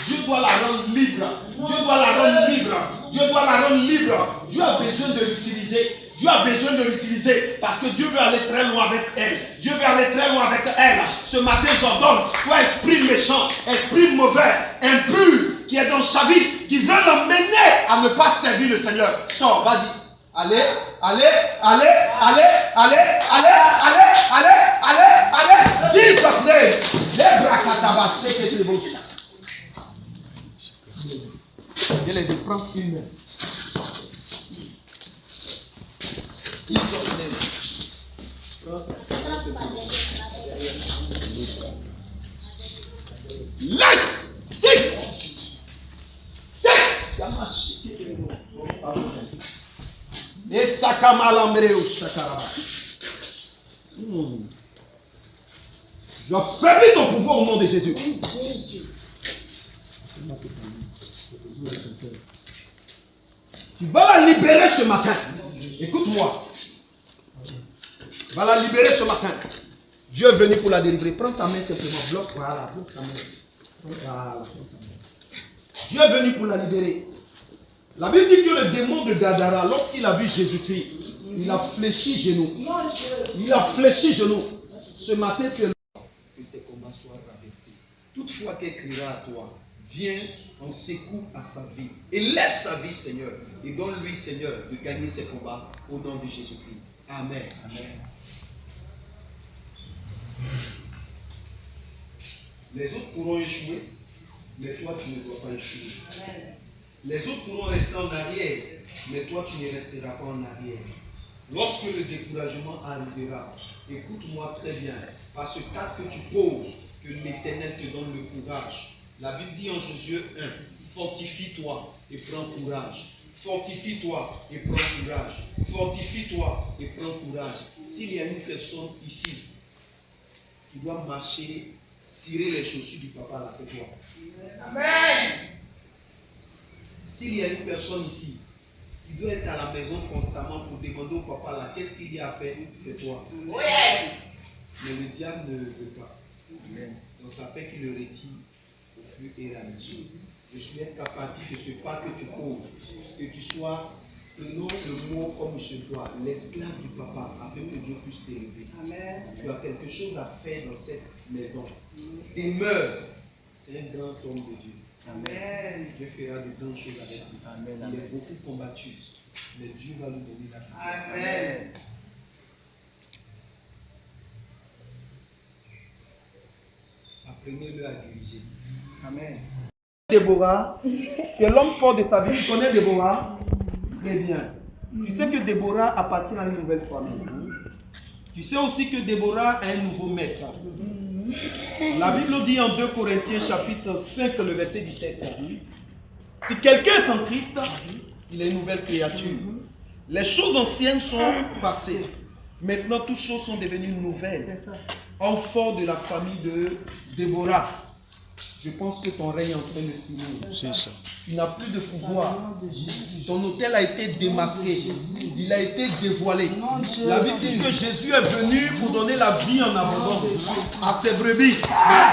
Dieu doit la rendre libre. Dieu doit la rendre libre. Dieu doit la rendre libre. Dieu a besoin de l'utiliser. Dieu a besoin de l'utiliser parce que Dieu veut aller très loin avec elle. Dieu veut aller très loin avec elle. Ce matin, j'ordonne, toi, esprit méchant, esprit mauvais, impur, qui est dans sa vie, qui veut l'emmener à ne pas servir le Seigneur. Sors, vas-y. Allez, allez, allez, allez, allez, allez, allez, allez, allez, allez. Jesus name. Les bras katabas, c'est que c'est le bon. Je les dépense une main. J'affaiblis ton pouvoir au nom de Jésus. Tu vas la libérer ce matin. Écoute-moi. Tu vas la libérer ce matin. Dieu est venu pour la délivrer. Prends sa main simplement. Bloque. Voilà. Bloque sa main. Voilà. Prends sa main. Dieu est venu pour la libérer. La Bible dit que le démon de Gadara, lorsqu'il a vu Jésus-Christ, il a fléchi genou. Il a fléchi genou. Ce matin, tu es là. Que ces combats soient rabaissés. Toutefois qu'elle criera à toi, viens en secours à sa vie. Et laisse sa vie, Seigneur. Et donne-lui, Seigneur, de gagner ses combats au nom de Jésus-Christ. Amen. Amen. Les autres pourront échouer, mais toi, tu ne dois pas échouer. Amen. Les autres pourront rester en arrière, mais toi, tu ne resteras pas en arrière. Lorsque le découragement arrivera, écoute-moi très bien, parce que quand tu poses, que l'Éternel te donne le courage. La Bible dit en Josué 1, fortifie-toi et prends courage. Fortifie-toi et prends courage. Fortifie-toi et prends courage. S'il y a une personne ici qui doit marcher, cirer les chaussures du papa, là, c'est toi. Amen. S'il y a une personne ici qui doit être à la maison constamment pour demander au papa, là, qu'est-ce qu'il y a à faire, c'est toi. Oh yes. Mais le diable ne veut pas. Amen. Donc ça fait qu'il le retire au fur et à mesure. Je suis incapable de ce pas que tu poses, que tu sois, prenons le mot comme il se doit, l'esclave du papa, afin que Dieu puisse t'élever. Amen. Tu as quelque chose à faire dans cette maison. Demeure. C'est un grand homme de Dieu. Amen. Dieu fera de grandes choses avec lui. Amen. Il est beaucoup combattu, mais Dieu va lui donner la victoire. Amen. Apprenez-le à diriger. Amen. Déborah, tu es l'homme fort de sa vie. Tu connais Déborah? Très bien. Tu sais que Déborah appartient à une nouvelle famille. Tu sais aussi que Déborah a un nouveau maître. La Bible dit en 2 Corinthiens chapitre 5, le verset 17. Si quelqu'un est en Christ, il est une nouvelle créature. Les choses anciennes sont passées. Maintenant, toutes choses sont devenues nouvelles. Homme fort de la famille de Déborah. Je pense que ton règne est en train de finir. C'est ça. Tu n'as plus de pouvoir. Ton hôtel a été démasqué. Il a été dévoilé. La Bible dit que Jésus est venu pour donner la vie en abondance à ses brebis.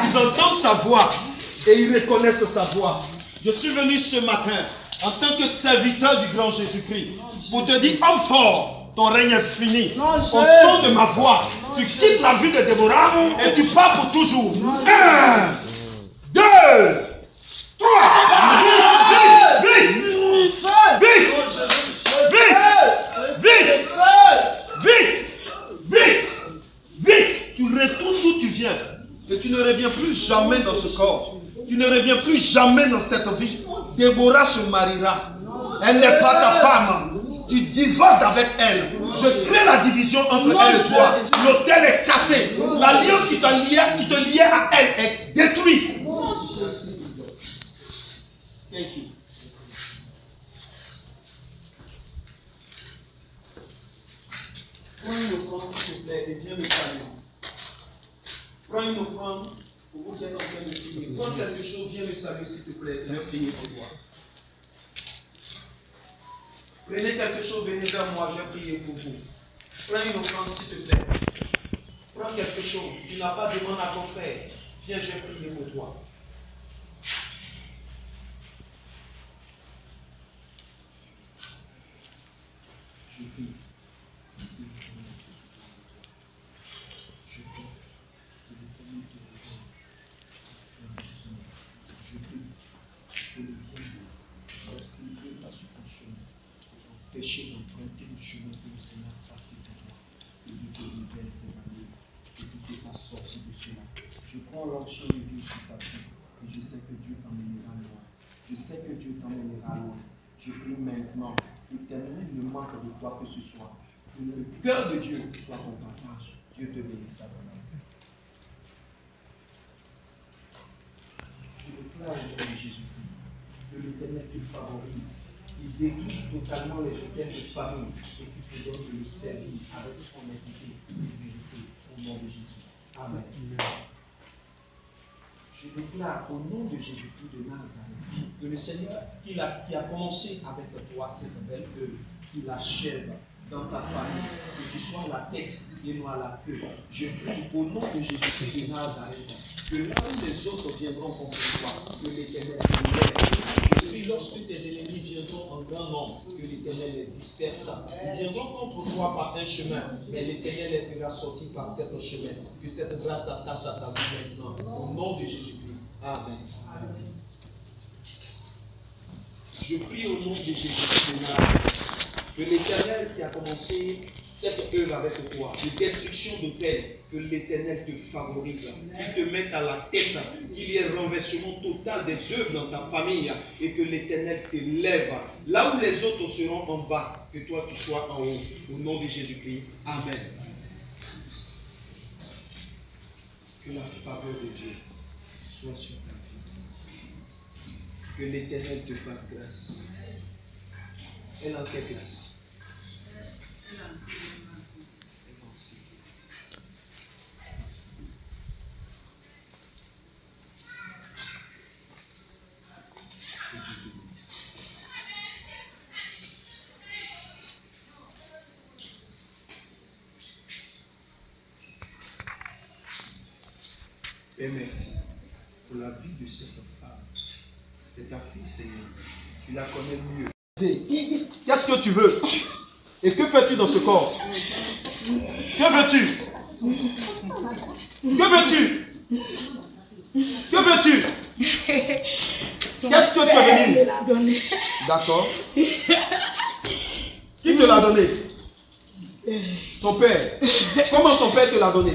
Ils entendent sa voix et ils reconnaissent sa voix. Je suis venu ce matin en tant que serviteur du grand Jésus-Christ pour te dire, homme fort, ton règne est fini. Au son de ma voix, tu quittes la vie de Déborah et tu pars pour toujours. 1, 2, 3, vite, vite, vite, vite, vite, vite, vite, tu retournes d'où tu viens et tu ne reviens plus jamais dans ce corps, tu ne reviens plus jamais dans cette vie. Déborah se mariera, elle n'est pas ta femme, tu divorces avec elle, je crée la division entre elle et toi, l'autel est cassé, l'alliance qui te liait à elle est détruite. Thank you. Prends une offrande, s'il te plaît, et viens me saluer. Prends une offrande pour vous qui êtes en train de prier. Prends quelque chose, viens me saluer, s'il te plaît, et viens prier pour toi. Prenez quelque chose, venez vers moi, je vais prier pour vous. Prends une offrande, s'il te plaît. Prends quelque chose. Tu n'as pas de demande à ton frère. Viens, je vais prier pour toi. Je prie. Je prie que l'Éternel te révèle ton destin. Je prie que le diable reste pas sur ton chemin pour t'empêcher d'emprunter le chemin que le Seigneur a tracé pour toi. Que Dieu te révèle ces années et que tu t'en sorti de cela. Je prends l'enchère de Dieu sur ta vie et je sais que Dieu t'emmènera loin. Je sais que Dieu t'emmènera loin. Je prie maintenant, l'Éternel ne manque de toi que ce soit. Que le cœur de Dieu soit ton partage. Dieu te bénisse abondamment. Je déclare au nom de Jésus-Christ que l'Éternel te favorise. Il détruise totalement les hôtels de famille et qu'il te donne de le servir avec son équité et vérité au nom de Jésus. Amen. Je déclare au nom de Jésus-Christ de Nazareth que le Seigneur qui a commencé avec toi cette belle œuvre, qu'il achève dans ta famille, que tu sois la tête et non la queue. Je prie au nom de Jésus-Christ de Nazareth que là où les autres viendront contre toi, que l'Éternel te lève. Je prie lorsque tes ennemis viendront en grand nombre, que l'Éternel les disperse. Ils viendront contre toi par un chemin, mais l'Éternel les fera sortir par cet chemin. Que cette grâce s'attache à ta vie maintenant. Au nom de Jésus-Christ. Amen. Je prie au nom de Jésus-Christ que l'Éternel qui a commencé cette œuvre avec toi, de destruction de terre, que l'Éternel te favorise, qu'il te mette à la tête, qu'il y ait renversement total des œuvres dans ta famille et que l'Éternel te lève. Là où les autres seront en bas, que toi tu sois en haut. Au nom de Jésus-Christ. Amen. Que la faveur de Dieu soit sur ta vie. Que l'Éternel te fasse grâce. Elle en quelle classe? Et merci pour la vie de cette femme. C'est ta fille, Seigneur. Tu la connais mieux. Qu'est-ce que tu veux? Et que fais-tu dans ce corps? Que veux-tu? Que veux-tu? Que veux-tu? Qu'est-ce que tu as venu? D'accord. Qui te l'a donné? Son père. Comment son père te l'a donné?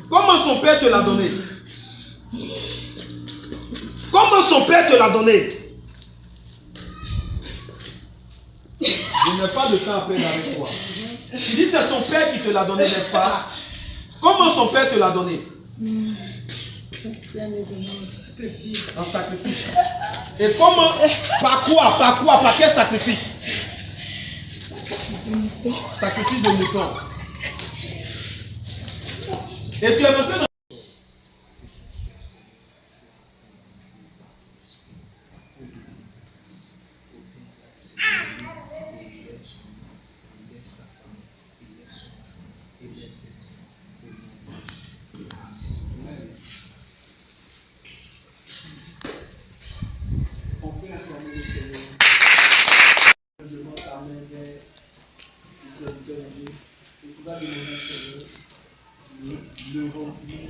Comment son père te l'a donné? Comment son père te l'a donné? Je n'ai pas de temps à perdre avec toi. Tu dis c'est son père qui te l'a donné, n'est-ce pas? Comment son père te l'a donné? Son père me donne un sacrifice. Un sacrifice. Et comment? Par quoi? Par quoi? Par quel sacrifice? Sacrifice de mouton. Et tu es rentré dans... On peut acclamer le Seigneur. Je demande ta main vers le serviteur de Dieu. Et tu vas demander au Seigneur de le remplir,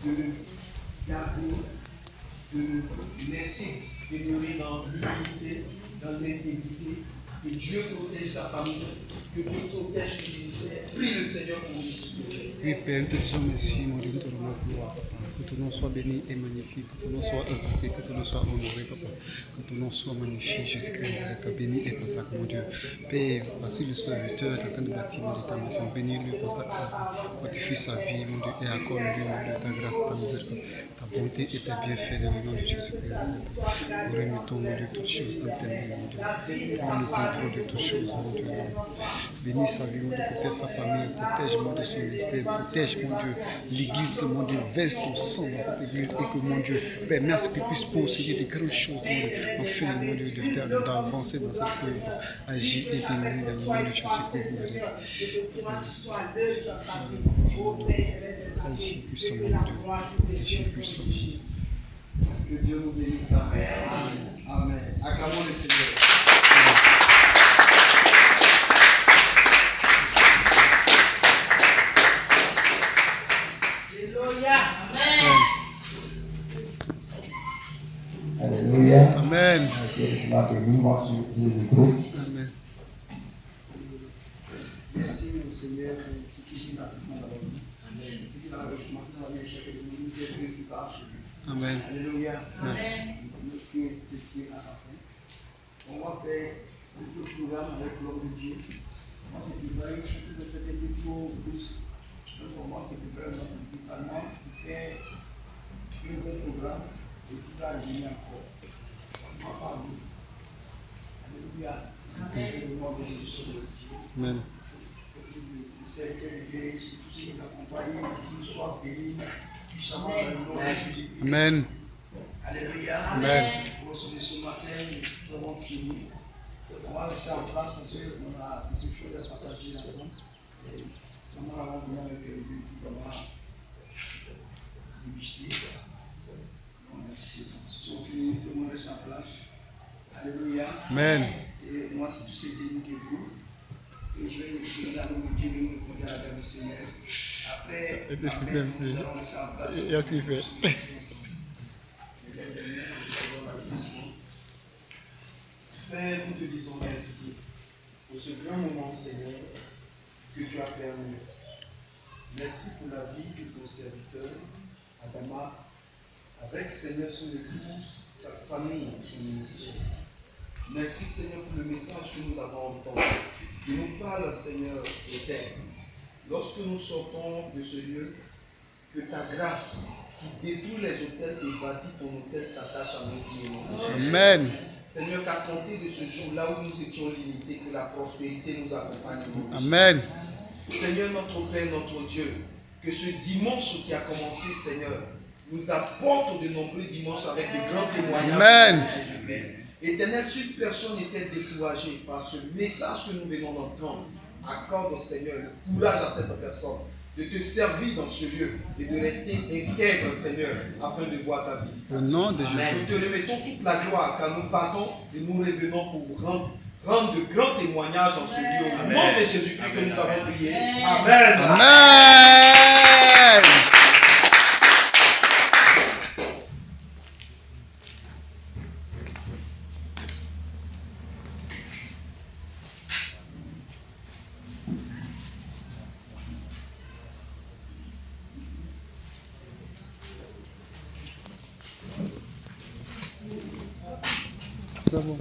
de le garder, de le laisser demeurer dans l'humilité, dans l'intégrité. Que Dieu protège sa famille, que Dieu protège ses ministères. Prie le Seigneur pour lui. Oui, Père, nous te disons merci, mon Dieu, nous te rendons gloire, Papa. Que ton nom soit béni et magnifique, que ton nom soit exalté, que ton nom soit honoré, Papa. Que ton nom soit magnifique, Jésus-Christ, que béni et consacre, mon Dieu. Père, voici le serviteur qui est en train de bâtir mon ta maison. Bénis-le, consacre sa vie, fortifie sa vie, mon Dieu, et accorde-lui, mon Dieu, ta grâce, ta miséricorde, ta bonté et tes bienfaits dans le nom de Jésus-Christ. Nous remettons, mon Dieu, toutes choses en tes mains, mon Dieu. Prends le contrôle de toutes choses, mon Dieu. Bénis sa vie, mon Dieu, protège sa famille, protège, mon Dieu, son ministère, protège, mon Dieu, l'église, mon Dieu, verse ton sang dans cette église et que, mon Dieu, permets à ce qu'il puisse posséder des grandes choses, mon Dieu, afin, mon Dieu, d'avancer dans cette œuvre. Agis et bénis dans le nom de Jésus-Christ. Agis puissant, mon Dieu, agis puissant. Que Dieu nous bénisse. Amen. Amen. Acclamons le Seigneur. moi, je les écoute. Amen. Merci au Seigneur, ce qui est dans la vie. Amen. Ce qui va recommencer dans la vie de chacun de nous, Dieu qui part chez lui. Amen. Alléluia. Amen. Nous qui est à sa fin. On va faire le programme avec l'homme de Dieu. Moi, c'est que je de cette équipe pour plus. Pour moi, c'est que je vais faire un bon programme et qui va revenir encore. On va parler. Alléluia. Amen. Amen. C'est que tous ceux qui nous accompagnent ici soient bénis puissamment dans le nom de Jésus. Amen. Alléluia. Amen. Pour ce matin, nous avons fini. On va rester en place parce qu'on a beaucoup de choses à partager ensemble. Comment avons besoin avec les deux qui vont déguster. Si on finit, tout le monde reste en place. Alléluia. Amen. Et moi, c'est tous ces débuts de vous. Et je vais vous donner la nourriture de nous répondre à la grâce du Seigneur. Après, nous allons rester en place. Il y a ce qu'il fait. Père, nous te disons merci pour ce grand moment, Seigneur, que tu as permis. Merci pour la vie de ton serviteur, Adama, avec, Seigneur, son épouse, sa famille, son ministère. Merci, Seigneur, pour le message que nous avons entendu. Il nous parle, Seigneur, éternel. Lorsque nous sortons de ce lieu, que ta grâce qui détruit les autels et bâtit ton autel s'attache à nos vies et nos vies. Amen. Seigneur, qu'à compter de ce jour, là où nous étions limités, que la prospérité nous accompagne. Amen. Seigneur, notre Père, notre Dieu, que ce dimanche qui a commencé, Seigneur, nous apporte de nombreux dimanches avec de grands témoignages. Amen. De Jésus-Christ. Éternel, si personne n'était découragé par ce message que nous venons d'entendre, accorde au Seigneur le courage à cette personne de te servir dans ce lieu et de rester intègre, Seigneur, afin de voir ta visitation. Au nom de Jésus. Nous te remettons toute la gloire car nous partons et nous revenons pour rendre de grands témoignages dans ce lieu. Au nom de Jésus-Christ que nous avons prié. Amen. Amen. Bravo.